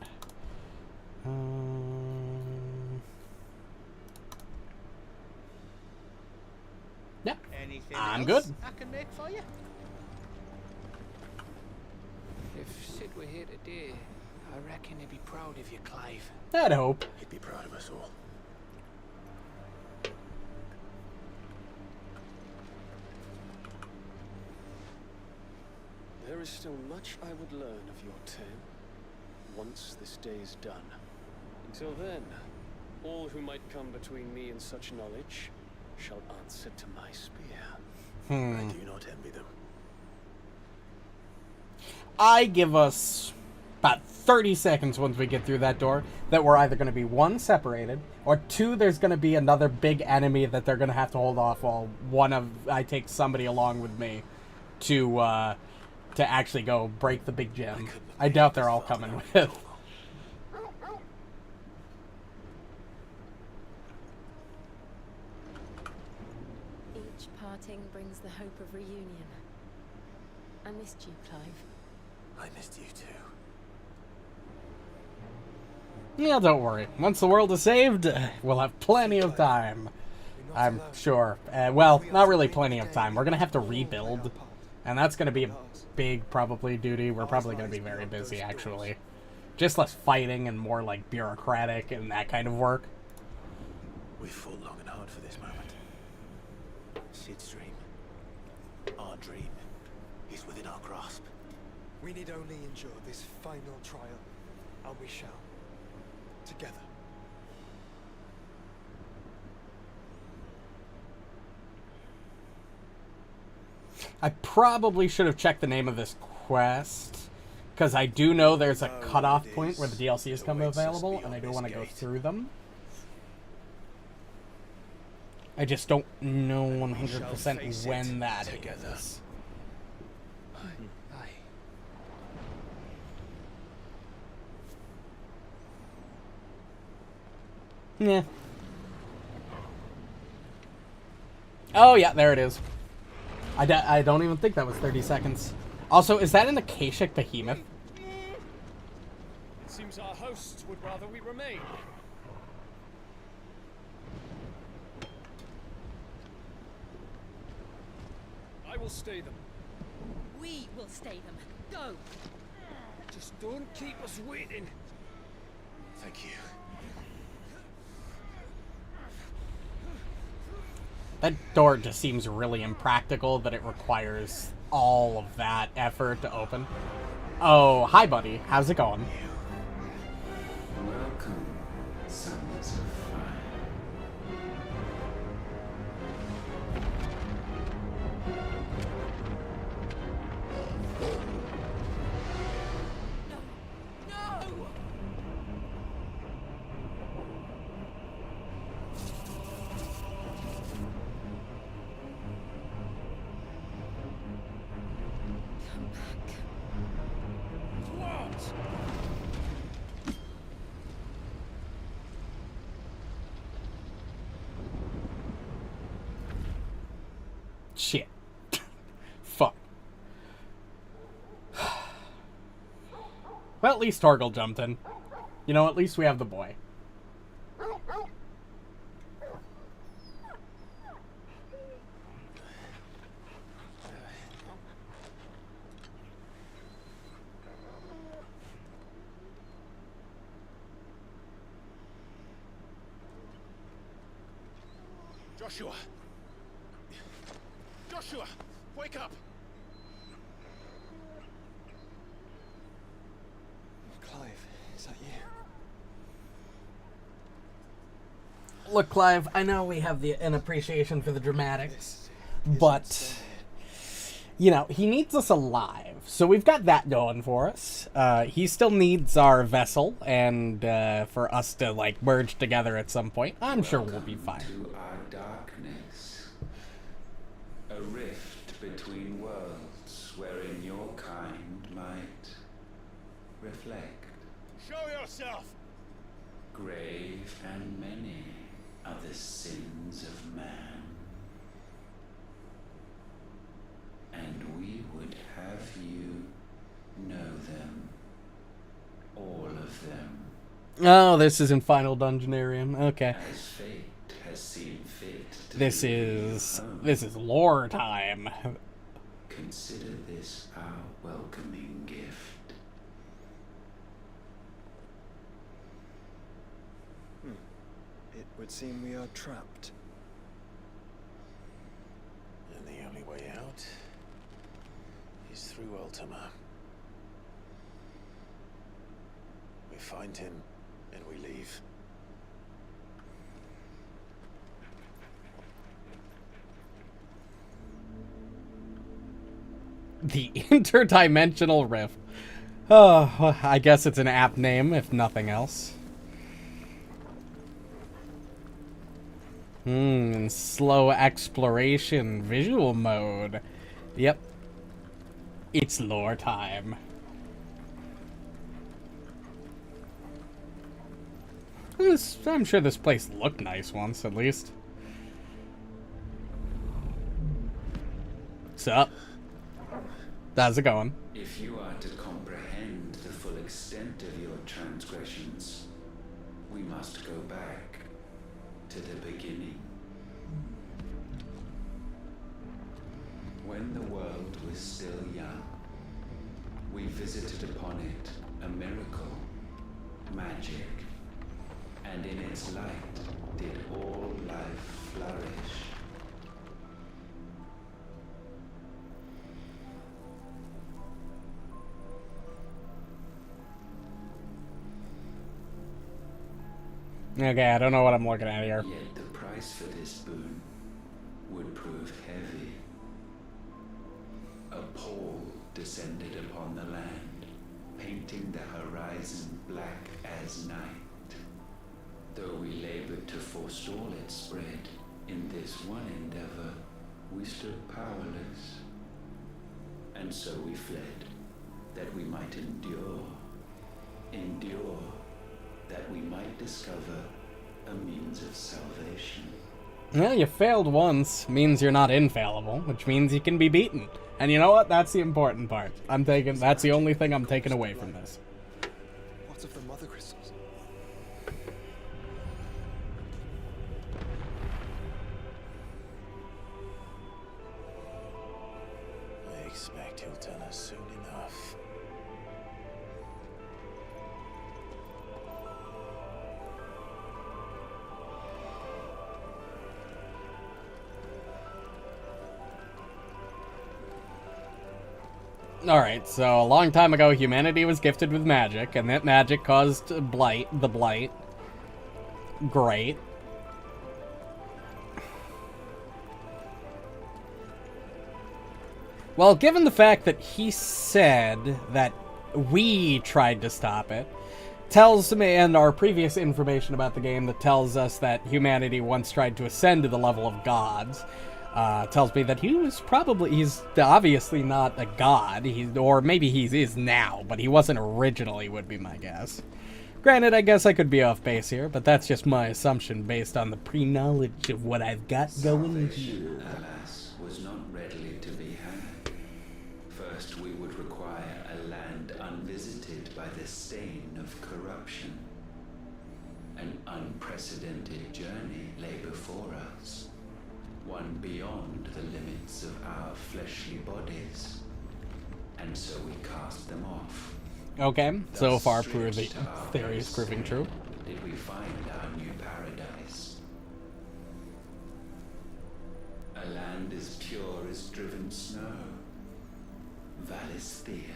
Yeah, Anything I'm else good. I can make for you? If Sid were here today, I reckon he'd be proud of you, Clive. I'd hope. He'd be proud of us all. There is still much I would learn of your tale, once this day is done. Until then, all who might come between me and such knowledge shall answer to my spear. I do not envy them. I give us about 30 seconds once we get through that door that we're either going to be 1, separated, or 2, there's going to be another big enemy that they're going to have to hold off while I take somebody along with me to actually go break the big gem. I doubt they're all coming with. Each parting brings the hope of reunion. I missed you, Clive. I missed you too. Yeah, don't worry. Once the world is saved, we'll have plenty of time. I'm sure. Well, not really plenty of time. We're going to have to rebuild And that's going to be a Ours. big, probably, duty. We're probably going to be very busy, actually. Just less fighting and more, like, bureaucratic and that kind of work. We fought long and hard for this moment. Sid's dream, our dream, is within our grasp. We need only endure this final trial, and we shall. Together. I probably should have checked the name of this quest, because I do know there's a cutoff point where the DLCs come available, and I do want to go through them. I just don't know 100% when that is. Aye. Yeah. Oh, yeah, there it is. I don't even think that was 30 seconds. Also, is that an Akashic Behemoth? It seems our hosts would rather we remain. I will stay them. We will stay them. Go! Just don't keep us waiting. Thank you. That door just seems really impractical that it requires all of that effort to open. Oh, hi, buddy. How's it going? Welcome, sons of fire. No! Come back. What? Shit. Fuck. Well, at least Torgal jumped in. You know, at least we have the boy. Joshua! Joshua! Wake up! Clive, is that you? Look, Clive, I know we have an appreciation for the dramatics, but, you know, he needs us alive. So we've got that going for us. He still needs our vessel, and for us to, like, merge together at some point. I'm sure we'll be fine. To our darkness, a rift between worlds wherein your kind might reflect. Show yourself! Grave and many are the sins of man, and we would have you know them, all of them, Oh, this isn't Final Dungeonarium. Okay. as fate has seen fit to This bring you is home. lore time. Consider this our welcoming gift. It would seem we are trapped. And the only way out is through Ultima. We find him and we leave. The Interdimensional Rift. Oh, well, I guess it's an apt name, if nothing else. Slow exploration visual mode. Yep. It's lore time. I'm sure this place looked nice once, at least. What's up? How's it going? If you are to comprehend the full extent of your transgressions, we must go back to the beginning. When the world was still young, we visited upon it a miracle, magic, and in its light did all life flourish. Okay, I don't know what I'm looking at here. Yet the price for this boon would prove heavy. A pall descended upon the land, painting the horizon black as night. Though we labored to forestall its spread, in this one endeavor we stood powerless. And so we fled, that we might endure, that we might discover a means of salvation. Well, you failed once means you're not infallible, which means you can be beaten. And you know what? That's the important part. That's the only thing I'm taking away from this. What of the mother crystals? I expect he'll tell us soon enough. Alright, so a long time ago, humanity was gifted with magic, and that magic caused the blight. Great. Well, given the fact that he said that we tried to stop it, tells me, and our previous information about the game that tells us that humanity once tried to ascend to the level of gods, tells me that he's obviously not a god, or maybe he is now, but he wasn't originally, would be my guess. Granted, I guess I could be off base here, but that's just my assumption based on the pre-knowledge of what I've got going here. Alas, was not readily to be had. First, we would require a land unvisited by the stain of corruption. An unprecedented journey lay before us. One beyond the limits of our fleshly bodies. And so we cast them off. Okay, so Thus, far stretched to our theories very proving soul, true. Did we find our new paradise? A land as pure as driven snow. Valisthea.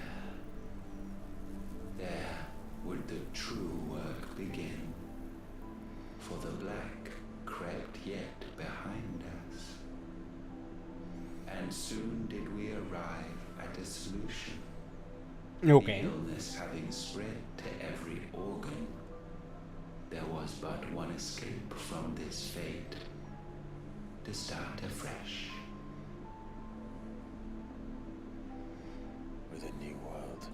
There would the true work begin. For the black crept yet behind us. And soon did we arrive at a solution. Okay. The illness having spread to every organ, there was but one escape from this fate. To start afresh. With a new world.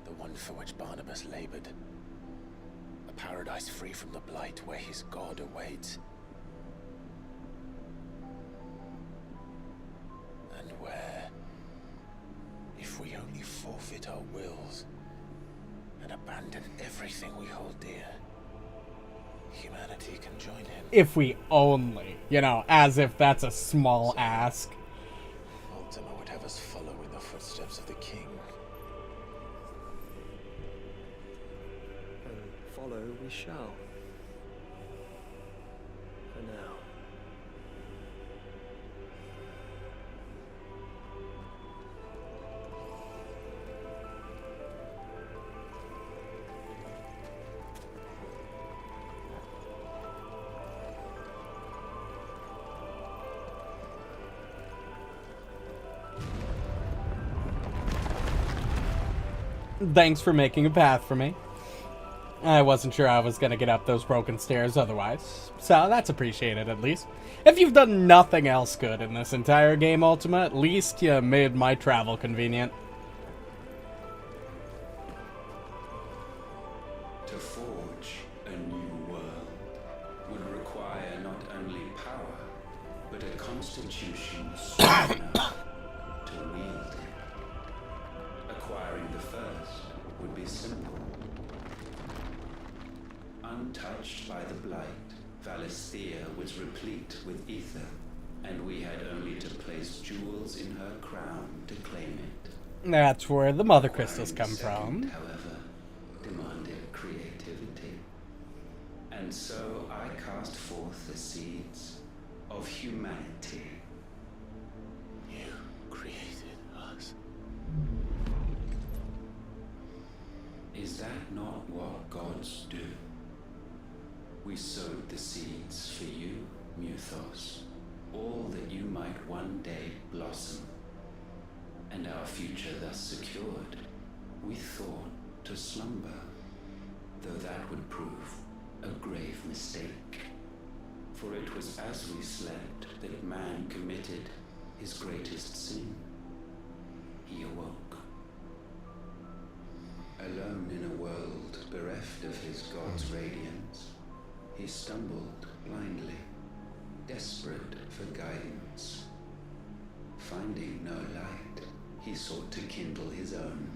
The one for which Barnabas labored. A paradise free from the blight where his God awaits. And where, if we only forfeit our wills and abandon everything we hold dear, humanity can join him. If we only, as if that's a small ask. Ultima would have us follow in the footsteps of the king. And follow we shall. For now. Thanks for making a path for me. I wasn't sure I was going to get up those broken stairs otherwise, so that's appreciated at least. If you've done nothing else good in this entire game, Ultima, at least you made my travel convenient. To forge a new world would require not only power, but a constitution strong enough to wield it. Acquiring the first would be simple. Untouched by the blight, Valisthea was replete with ether and we had only to place jewels in her crown to claim it. That's where the mother crystals Acquiring come the second, from. however, demanded creativity. And so I cast forth the seeds of humanity. You created us. Is that not what gods do? We sowed the seeds for you, Muthos, all that you might one day blossom. And our future thus secured, we thought to slumber, though that would prove a grave mistake. For it was as we slept that man committed his greatest sin. He awoke. Alone in a world bereft of his god's radiance, he stumbled blindly, desperate for guidance. Finding no light, he sought to kindle his own.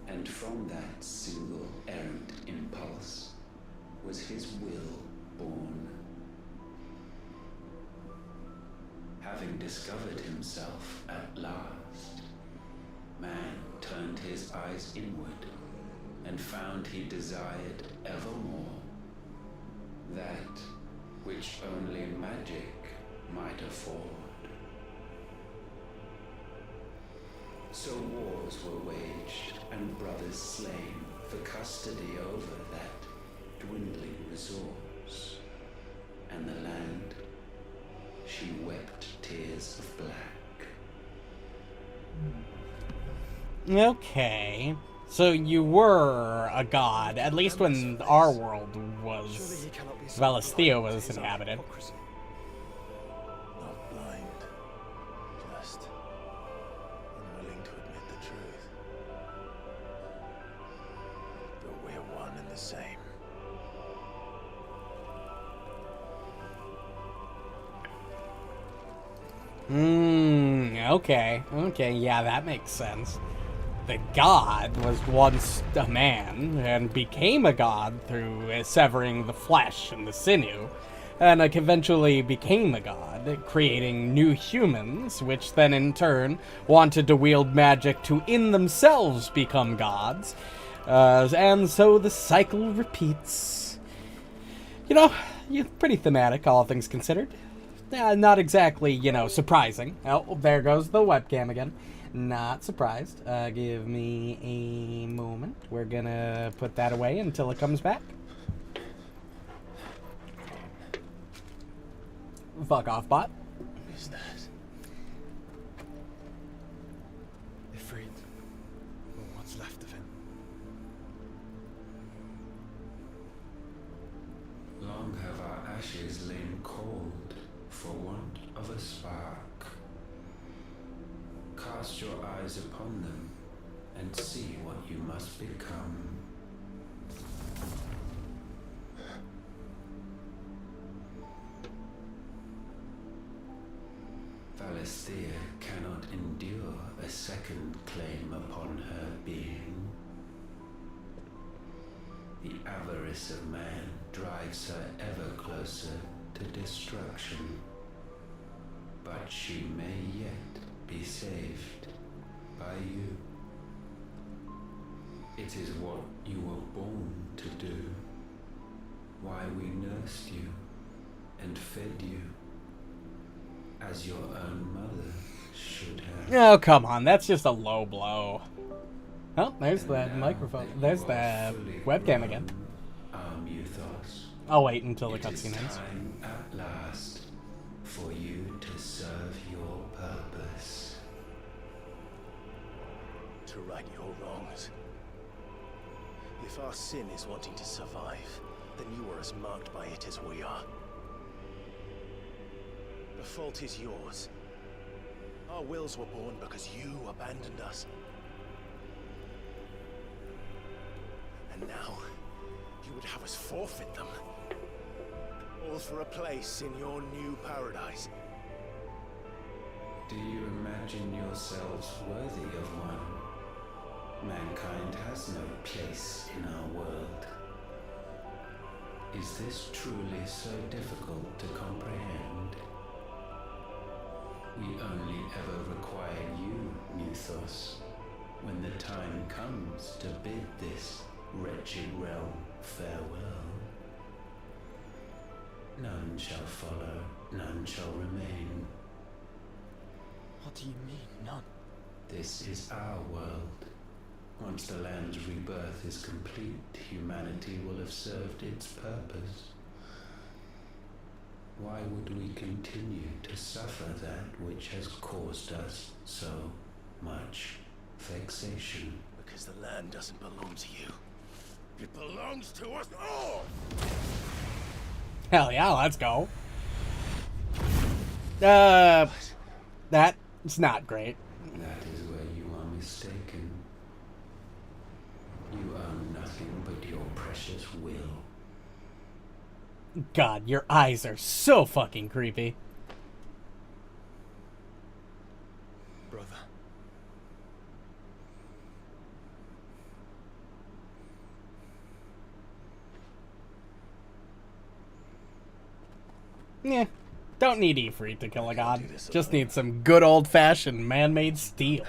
And from that single errant impulse was his will born. Having discovered himself at last, man turned his eyes inward and found he desired evermore that which only magic might afford. So wars were waged and brothers slain for custody over that dwindling resource, and the land, she wept tears of black. Okay. So you were a god, at least when our world was, Surely he cannot be so Velastia blind was to his own inhabited. hypocrisy. Not blind. Just unwilling to admit the truth. But we're one and the same. Okay. Okay, yeah, that makes sense. The god was once a man, and became a god through severing the flesh and the sinew, and eventually became a god, creating new humans, which then in turn wanted to wield magic to in themselves become gods, and so the cycle repeats. You know, pretty thematic, all things considered. Not exactly, surprising. Oh, there goes the webcam again. Not surprised. Give me a moment. We're gonna put that away until it comes back. Fuck off, bot. Who's that? Ifrit, or what's left of him. Long have our ashes lain cold for want of a spark. Cast your eyes upon them and see what you must become. Valisthea cannot endure a second claim upon her being. The avarice of man drives her ever closer to destruction. But she may yet be saved by you. It is what you were born to do, why we nursed you and fed you, as your own mother should have. Oh, come on. That's just a low blow. Oh, there's the microphone. There's the webcam again. Muthos, I'll wait until the it is cutscene ends. time at last for you to serve your purpose. To right your wrongs. If our sin is wanting to survive, then you are as marked by it as we are. The fault is yours. Our wills were born because you abandoned us. And now, you would have us forfeit them. All for a place in your new paradise. Do you imagine yourselves worthy of one? Mankind has no place in our world. Is this truly so difficult to comprehend? We only ever require you, Muthos, when the time comes to bid this wretched realm farewell. None shall follow, none shall remain. What do you mean, none? This is our world. Once the land's rebirth is complete, humanity will have served its purpose. Why would we continue to suffer that which has caused us so much vexation? Because the land doesn't belong to you. It belongs to us all! Hell yeah, let's go. That's not great. That is where you are mistaken. You own nothing but your precious will. God, your eyes are so fucking creepy. Brother. Yeah, don't need Ifrit to kill a god. Just need some good old-fashioned man-made steel.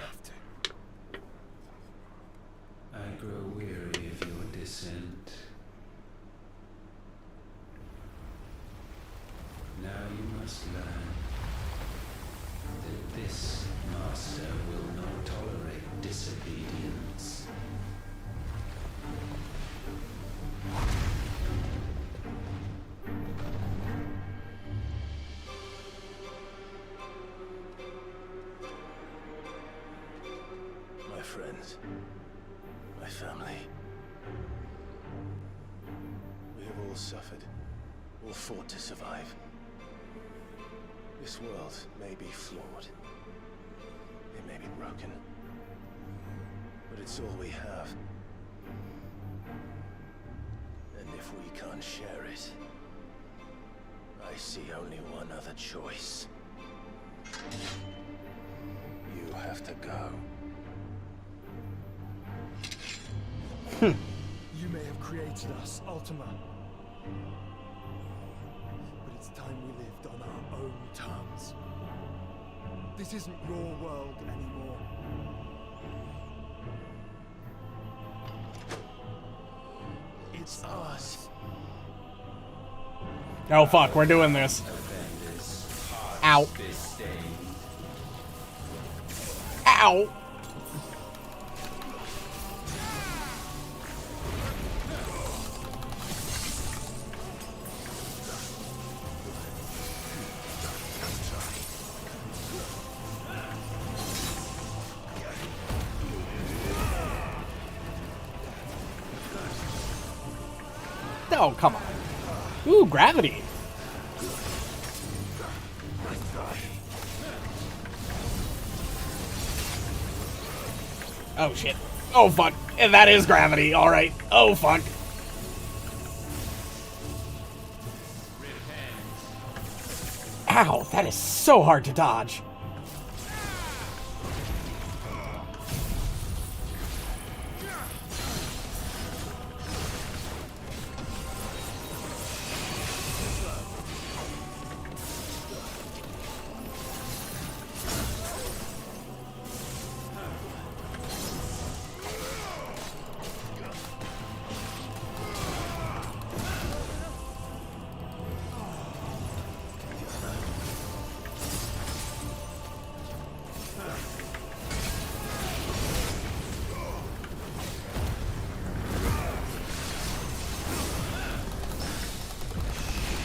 I grow weary of your dissent. Now you must learn that this master will not tolerate disobedience. My friends, my family. We have all suffered, all fought to survive. This world may be flawed. It may be broken. But it's all we have. And if we can't share it, I see only one other choice. You have to go. You may have created us, Ultima. But it's time we lived on our own terms. This isn't your world anymore. It's ours. Oh fuck, we're doing this. Ow. Ow. Oh, come on. Ooh, gravity. Oh, shit. Oh, fuck. And that is gravity. All right. Oh, fuck. Ow, that is so hard to dodge.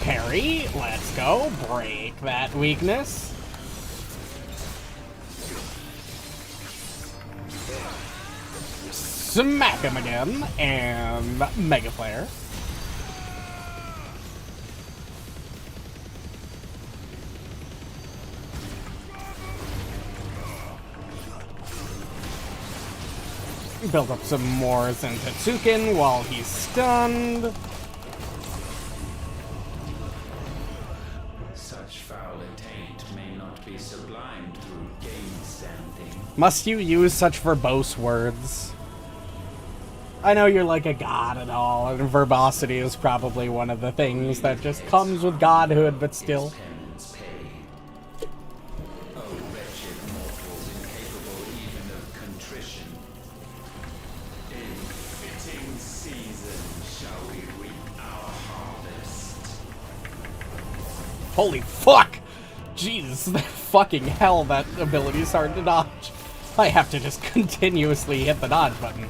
Parry, let's go. Break that weakness. Smack him again, and Mega Flare. Build up some more Zentetsuken while he's stunned. Such foul attaint may not be sublimed through gainstanding. Must you use such verbose words? I know you're like a god and all, and verbosity is probably one of the things that just comes with godhood, but still. Penance paid. Oh, Holy fuck! Jesus, fucking hell, that ability is hard to dodge. I have to just continuously hit the dodge button.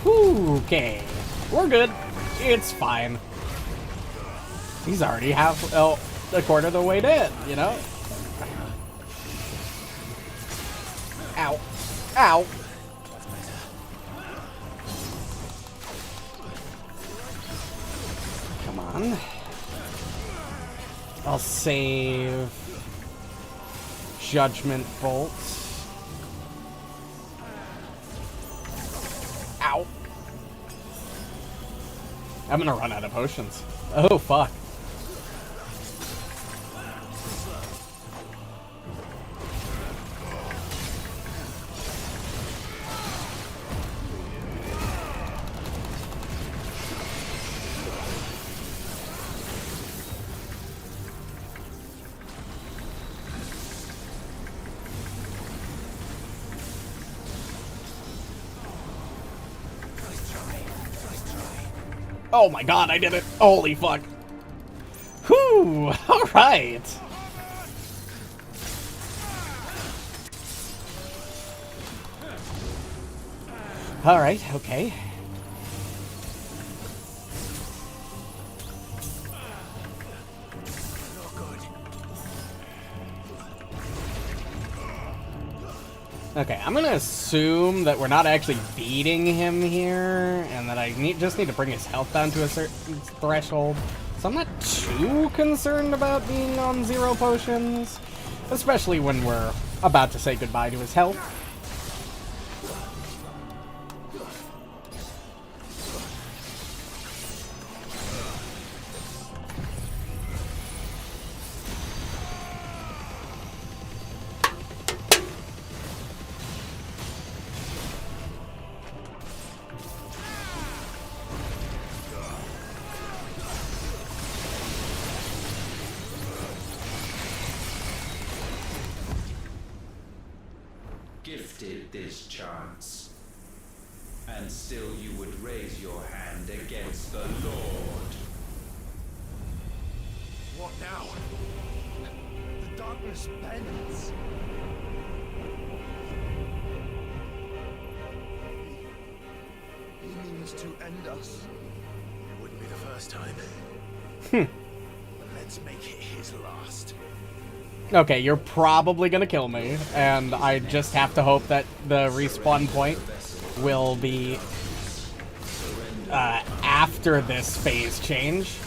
Okay, we're good. It's fine. He's already a quarter of the way dead, you know? Ow. Ow. Come on. I'll save Judgment Bolt. Ow. I'm gonna run out of potions. Oh, fuck. Oh my god, I did it! Holy fuck! Whew! Alright! Alright, okay. Okay, I'm gonna assume that we're not actually beating him here, and that I just need to bring his health down to a certain threshold. So I'm not too concerned about being on 0 potions, especially when we're about to say goodbye to his health. Gifted this chance, and still you would raise your hand against the Lord. What now? The darkness bends. He means to end us. It wouldn't be the first time. But let's make it his last. Okay, you're probably gonna kill me, and I just have to hope that the respawn point will be after this phase change.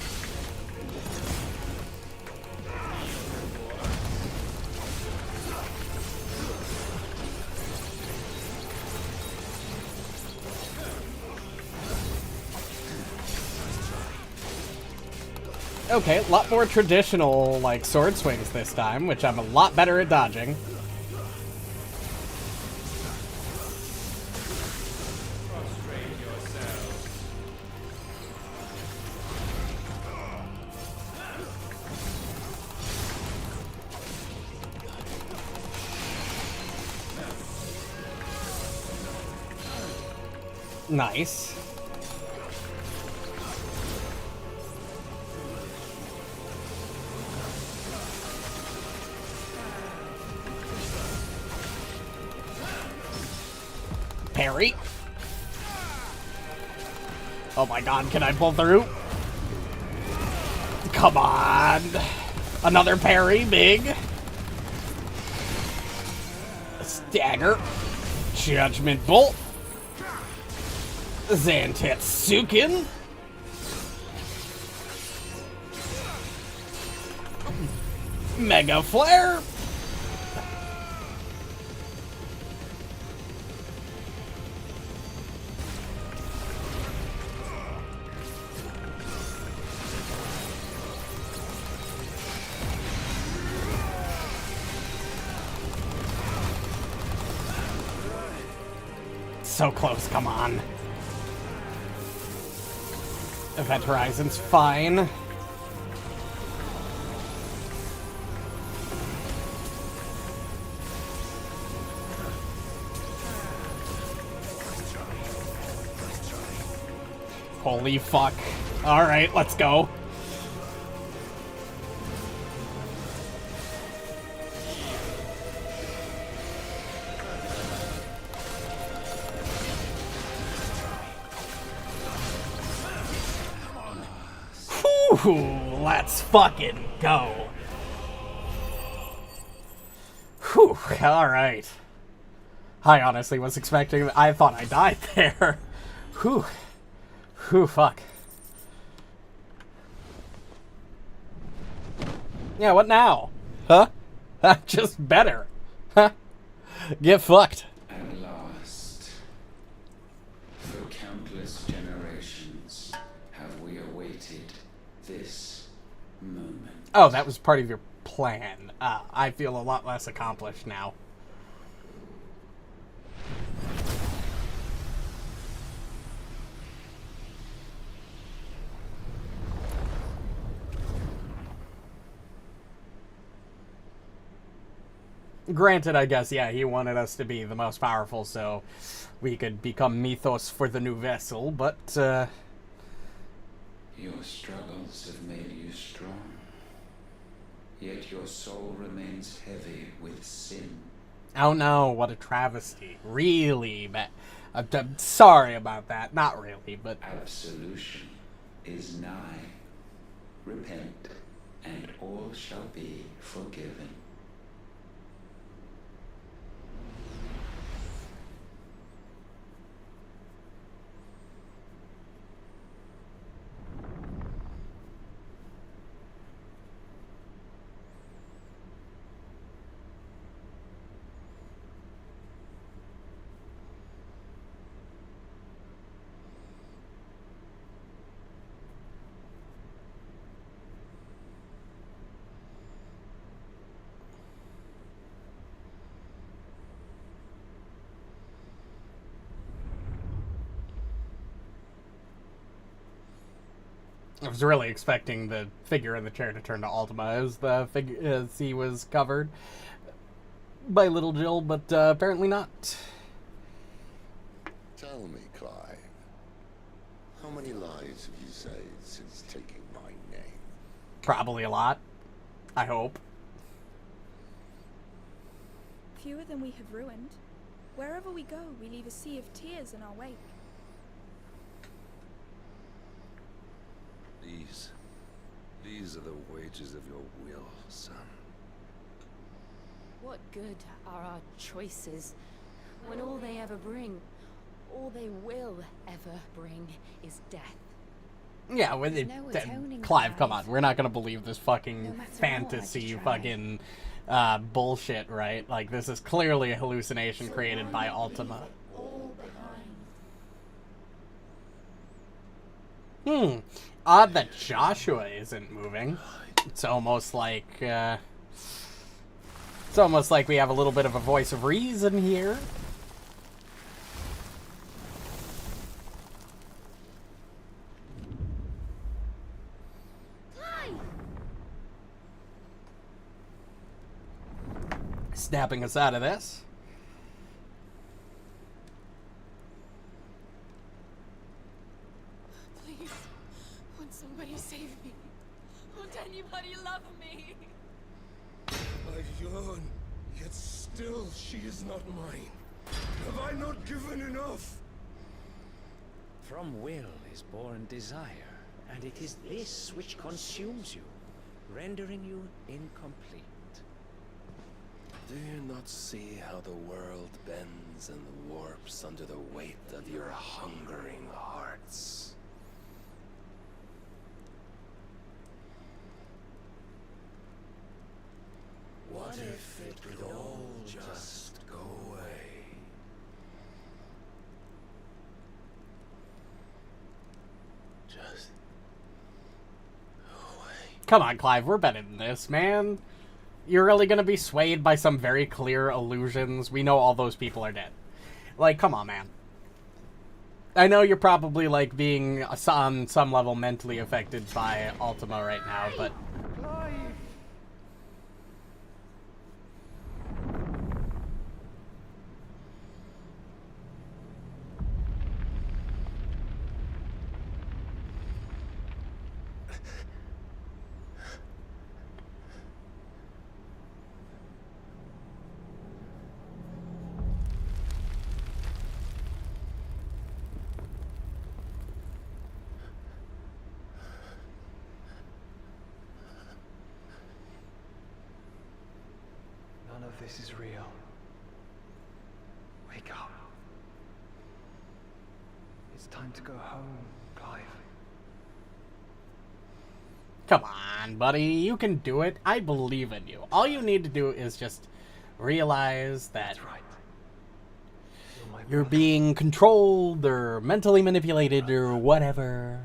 Okay, a lot more traditional, like, sword swings this time, which I'm a lot better at dodging. Nice. Parry. Oh my god, can I pull through? Come on. Another parry, big. Stagger. Judgment Bolt. Zantetsuken. Mega Flare. So close, come on. Event Horizon's fine. Holy fuck. Alright, let's go. Whew, let's fucking go. Whew, alright. I honestly was expecting... I thought I died there. Whew. Whew, fuck. Yeah, what now? Huh? Just better. Huh? Get fucked. At last, for countless generations, have we awaited this moment. Oh, that was part of your plan. I feel a lot less accomplished now. Granted, I guess, yeah, he wanted us to be the most powerful so we could become mythos for the new vessel, but, Your struggles have made you strong, yet your soul remains heavy with sin. oh no, what a travesty. Really bad. I'm sorry about that. Not really, but... Absolution is nigh. Repent, and all shall be forgiven. I was really expecting the figure in the chair to turn to Ultima as the figure as he was covered by little Jill, but apparently not. Tell me, Clive, how many lives have you saved since taking my name? Probably a lot. I hope. Fewer than we have ruined. Wherever we go, we leave a sea of tears in our wake. These are the wages of your will, son. What good are our choices when all they ever bring, all they will ever bring, is death? Yeah, with There's it, no atoning, Clive, come Clive. on. We're not gonna believe this fucking No matter what, fantasy I'd try. fucking bullshit, right? Like, this is clearly a hallucination created by Ultima. All behind. Odd that Joshua isn't moving. It's almost like we have a little bit of a voice of reason here. Snapping us out of this. Please, won't somebody save me? Won't anybody love me? I yearn, yet still she is not mine. Have I not given enough? From will is born desire, and it is this which consumes you, rendering you incomplete. Do you not see how the world bends and warps under the weight of your hungering hearts? What if it could all just go away? Just go away. Come on, Clive, we're better than this, man. You're really gonna be swayed by some very clear illusions? We know all those people are dead. Like, come on, man. I know you're probably, like, being on some level mentally affected by Ultima right now, but... this is real. Wake up. It's time to go home, Clive. Come on, buddy. You can do it. I believe in you. All you need to do is just realize that That's right. you're being controlled or mentally manipulated or whatever.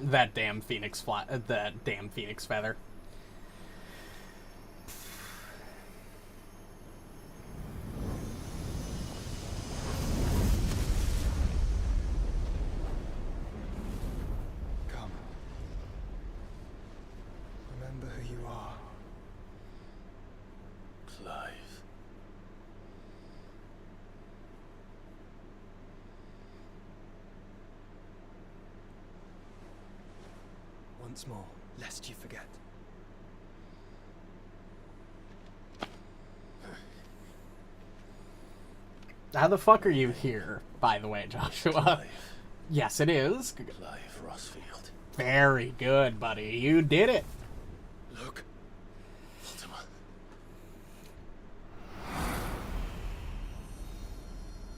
That damn phoenix that damn phoenix feather. Come. Remember who you are. Clive. Once more, lest you forget. How the fuck are you here, by the way, Joshua? Clive. Yes, it is. Clive Rossfield. Very good, buddy. You did it. Look. Ultima.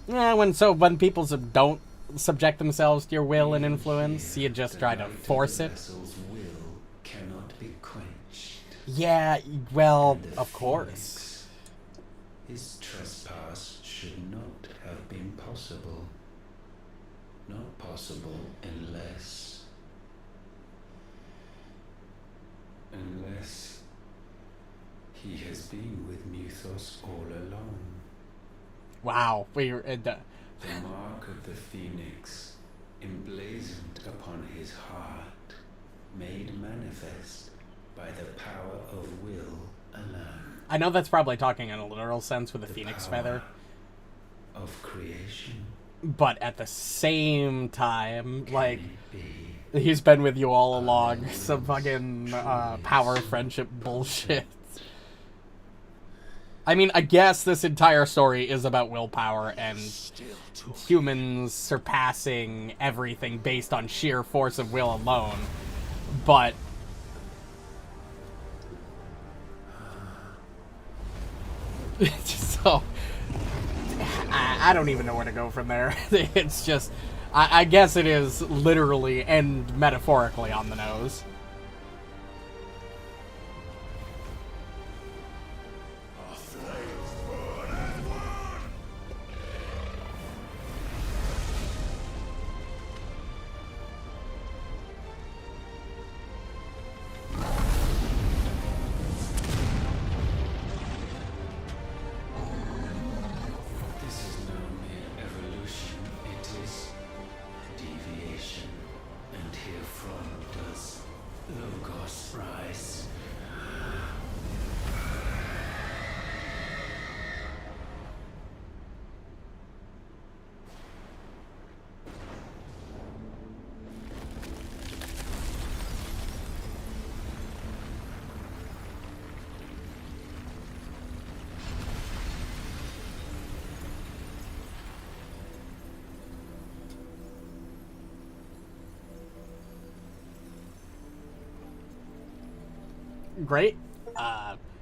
Yeah, when people don't subject themselves to your will and influence, you just try to force it. Vessel's will cannot be quenched. Yeah, well, And the of course. Phoenix, his trespass should not have been possible. Not possible unless he has been with Muthos all along. Wow, The mark of the Phoenix, emblazoned upon his heart, made manifest by the power of will alone. I know that's probably talking in a literal sense with the phoenix power feather, of creation. but at the same time, like, Can it be? he's been with you all along. Some fucking power friendship bullshit. I mean, I guess this entire story is about willpower and humans surpassing everything based on sheer force of will alone. But so I don't even know where to go from there. It's just, I guess it is literally and metaphorically on the nose. This is no mere evolution, it is deviation. And herefrom does Logos rise. Great.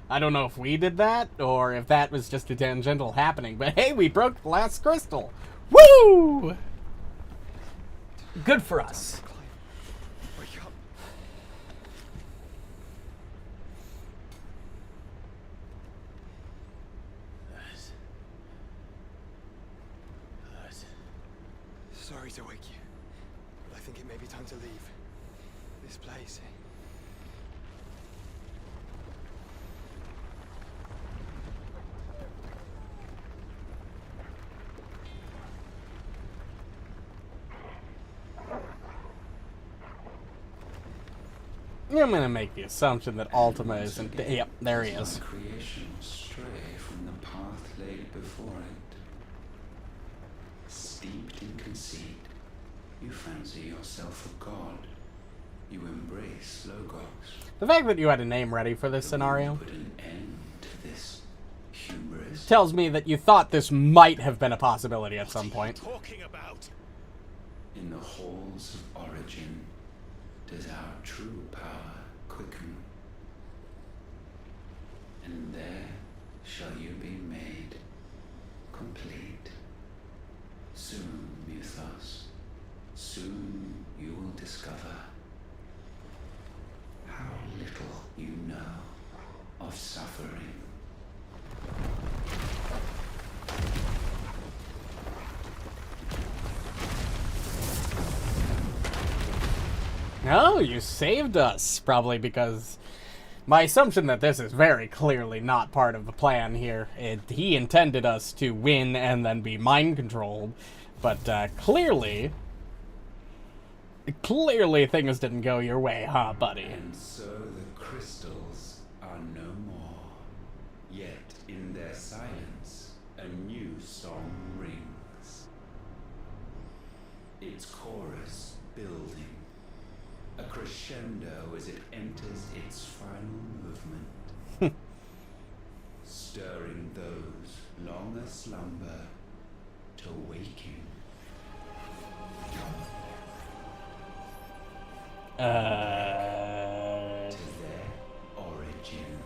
I don't know if we did that or if that was just a tangential happening, but hey, we broke the last crystal. Woo! Good for us. Clive, wake up. Sorry to wake you, but I think it may be time to leave this place. I'm gonna make the assumption that Ultima isn't. Yep, there he is. Creation stray from the path laid before it. Steeped in conceit, you fancy yourself a god. You embrace Logos. The fact that you had a name ready for this The scenario will put an end to this hubris. tells me that you thought this might have been a possibility at some point. Talking about? In the halls of origin does our true power quicken, and there shall you be made complete. Soon, Mythos, soon you will discover how little you know of suffering. No, you saved us. Probably because my assumption that this is very clearly not part of the plan here. He intended us to win and then be mind controlled, but clearly things didn't go your way, huh, buddy? And so the crystals are no more. Yet in their silence, a new song rings. Its chorus building, a crescendo as it enters its final movement, stirring those long aslumber to waking. To their origin.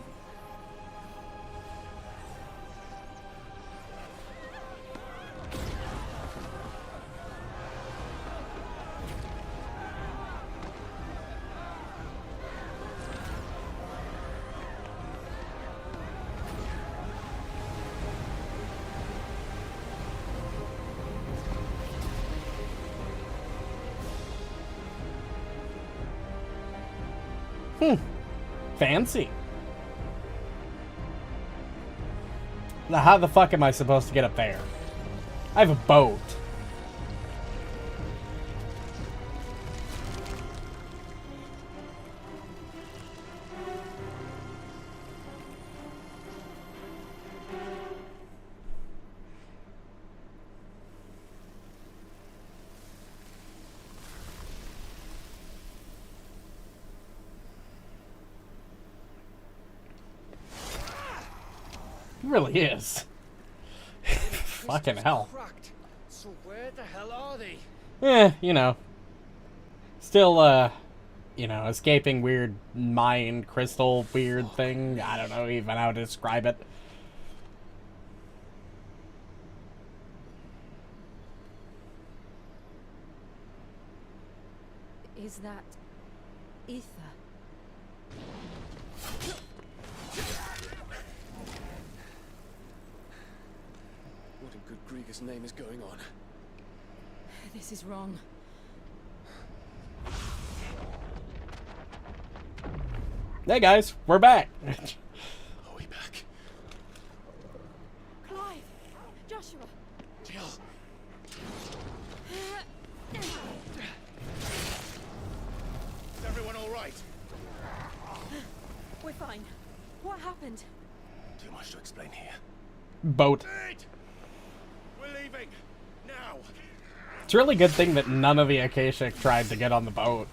Fancy. Now, how the fuck am I supposed to get up there? I have a boat. It really is. Fucking hell. Cracked. So where the hell are they? You know. Still, escaping weird mind crystal weird thing. I don't know even how to describe it. Is that ether? What in good Grieger's name is going on? This is wrong. Hey guys, we're back. Are we back? Clive! Joshua! Jill! Is everyone all right? We're fine. What happened? Too much to explain here. Boat. Wait! We're leaving now. It's a really good thing that none of the Akashic tried to get on the boat,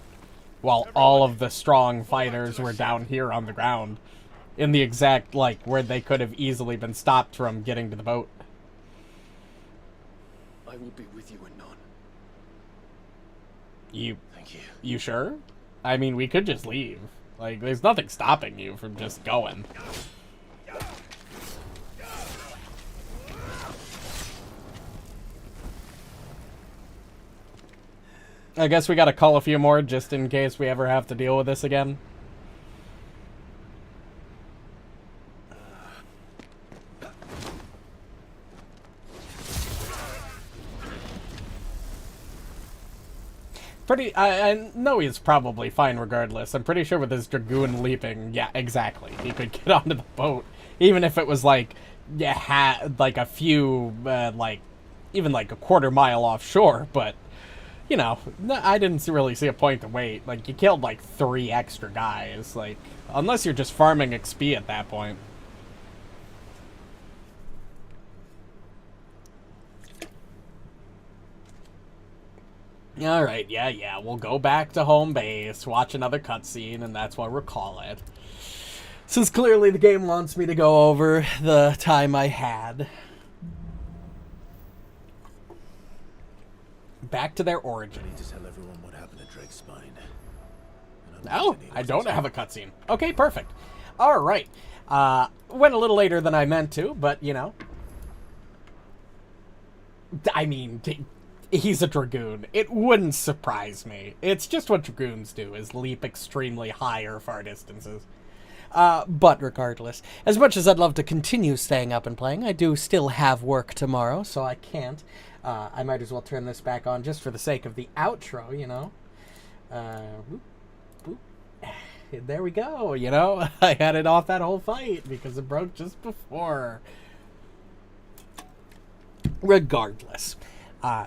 while all of the strong fighters were down here on the ground, in the exact, where they could have easily been stopped from getting to the boat. I will be with you, Anon. Thank you. You sure? I mean, we could just leave. There's nothing stopping you from just going. I guess we gotta call a few more just in case we ever have to deal with this again. I know he's probably fine regardless. I'm pretty sure with his Dragoon leaping, yeah, exactly. He could get onto the boat. Even if it was a few, even a quarter mile offshore, but, I didn't really see a point to wait. You killed 3 extra guys, unless you're just farming XP at that point. Alright, yeah, we'll go back to home base, watch another cutscene, and that's what we'll call it. Since clearly the game wants me to go over the time I had back to their origin. I need to tell everyone what happened at Drake's Spine. No, I don't have a cutscene. Okay, perfect. All right. Went a little later than I meant to, but, you know. I mean, he's a Dragoon. It wouldn't surprise me. It's just what Dragoons do, is leap extremely high or far distances. But regardless, as much as I'd love to continue staying up and playing, I do still have work tomorrow, so I can't. I might as well turn this back on just for the sake of the outro, you know. Whoop, whoop. There we go, you know. I had it off that whole fight because it broke just before. Regardless.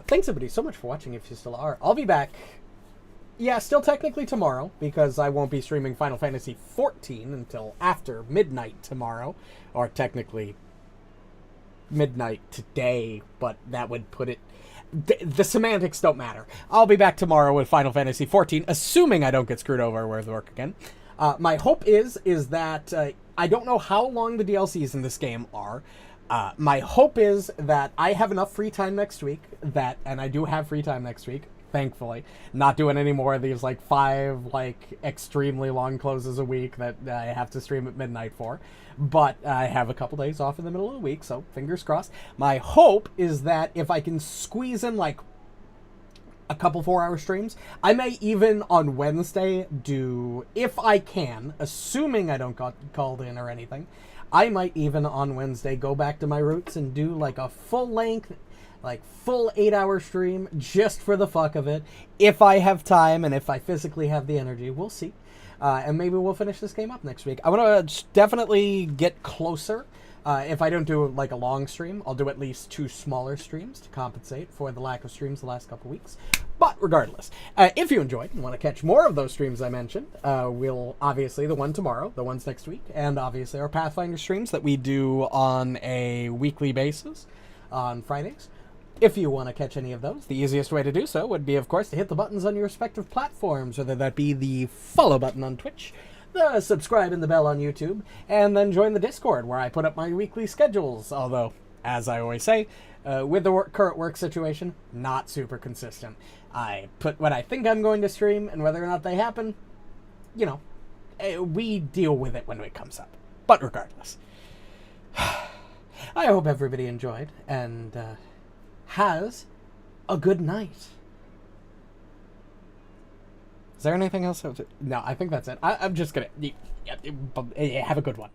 Thanks, everybody, so much for watching if you still are. I'll be back. Yeah, still technically tomorrow, because I won't be streaming Final Fantasy XIV until after midnight tomorrow. Or technically midnight today, but that would put it... The semantics don't matter. I'll be back tomorrow with Final Fantasy XIV, assuming I don't get screwed over with work again. My hope is that... I don't know how long the DLCs in this game are. My hope is that I have enough free time next week, and I do have free time next week, thankfully. Not doing any more of these, 5, extremely long closes a week that I have to stream at midnight for. But I have a couple days off in the middle of the week, so fingers crossed. My hope is that if I can squeeze in, a couple 4-hour streams, I may even on Wednesday do, if I can, assuming I don't get called in or anything, I might even on Wednesday go back to my roots and do a full length, full 8-hour stream just for the fuck of it. If I have time and if I physically have the energy, we'll see. And maybe we'll finish this game up next week. I want to definitely get closer. If I don't do a long stream, I'll do at least 2 smaller streams to compensate for the lack of streams the last couple weeks. But regardless, if you enjoyed and want to catch more of those streams I mentioned, we'll obviously the one tomorrow, the ones next week, and obviously our Pathfinder streams that we do on a weekly basis on Fridays. If you want to catch any of those, the easiest way to do so would be, of course, to hit the buttons on your respective platforms, whether that be the follow button on Twitch, the subscribe and the bell on YouTube, and then join the Discord, where I put up my weekly schedules, although, as I always say, with the current work situation, not super consistent. I put what I think I'm going to stream, and whether or not they happen, you know, we deal with it when it comes up. But regardless, I hope everybody enjoyed, and has a good night. Is there anything else? No, I think that's it. I'm just gonna... have a good one.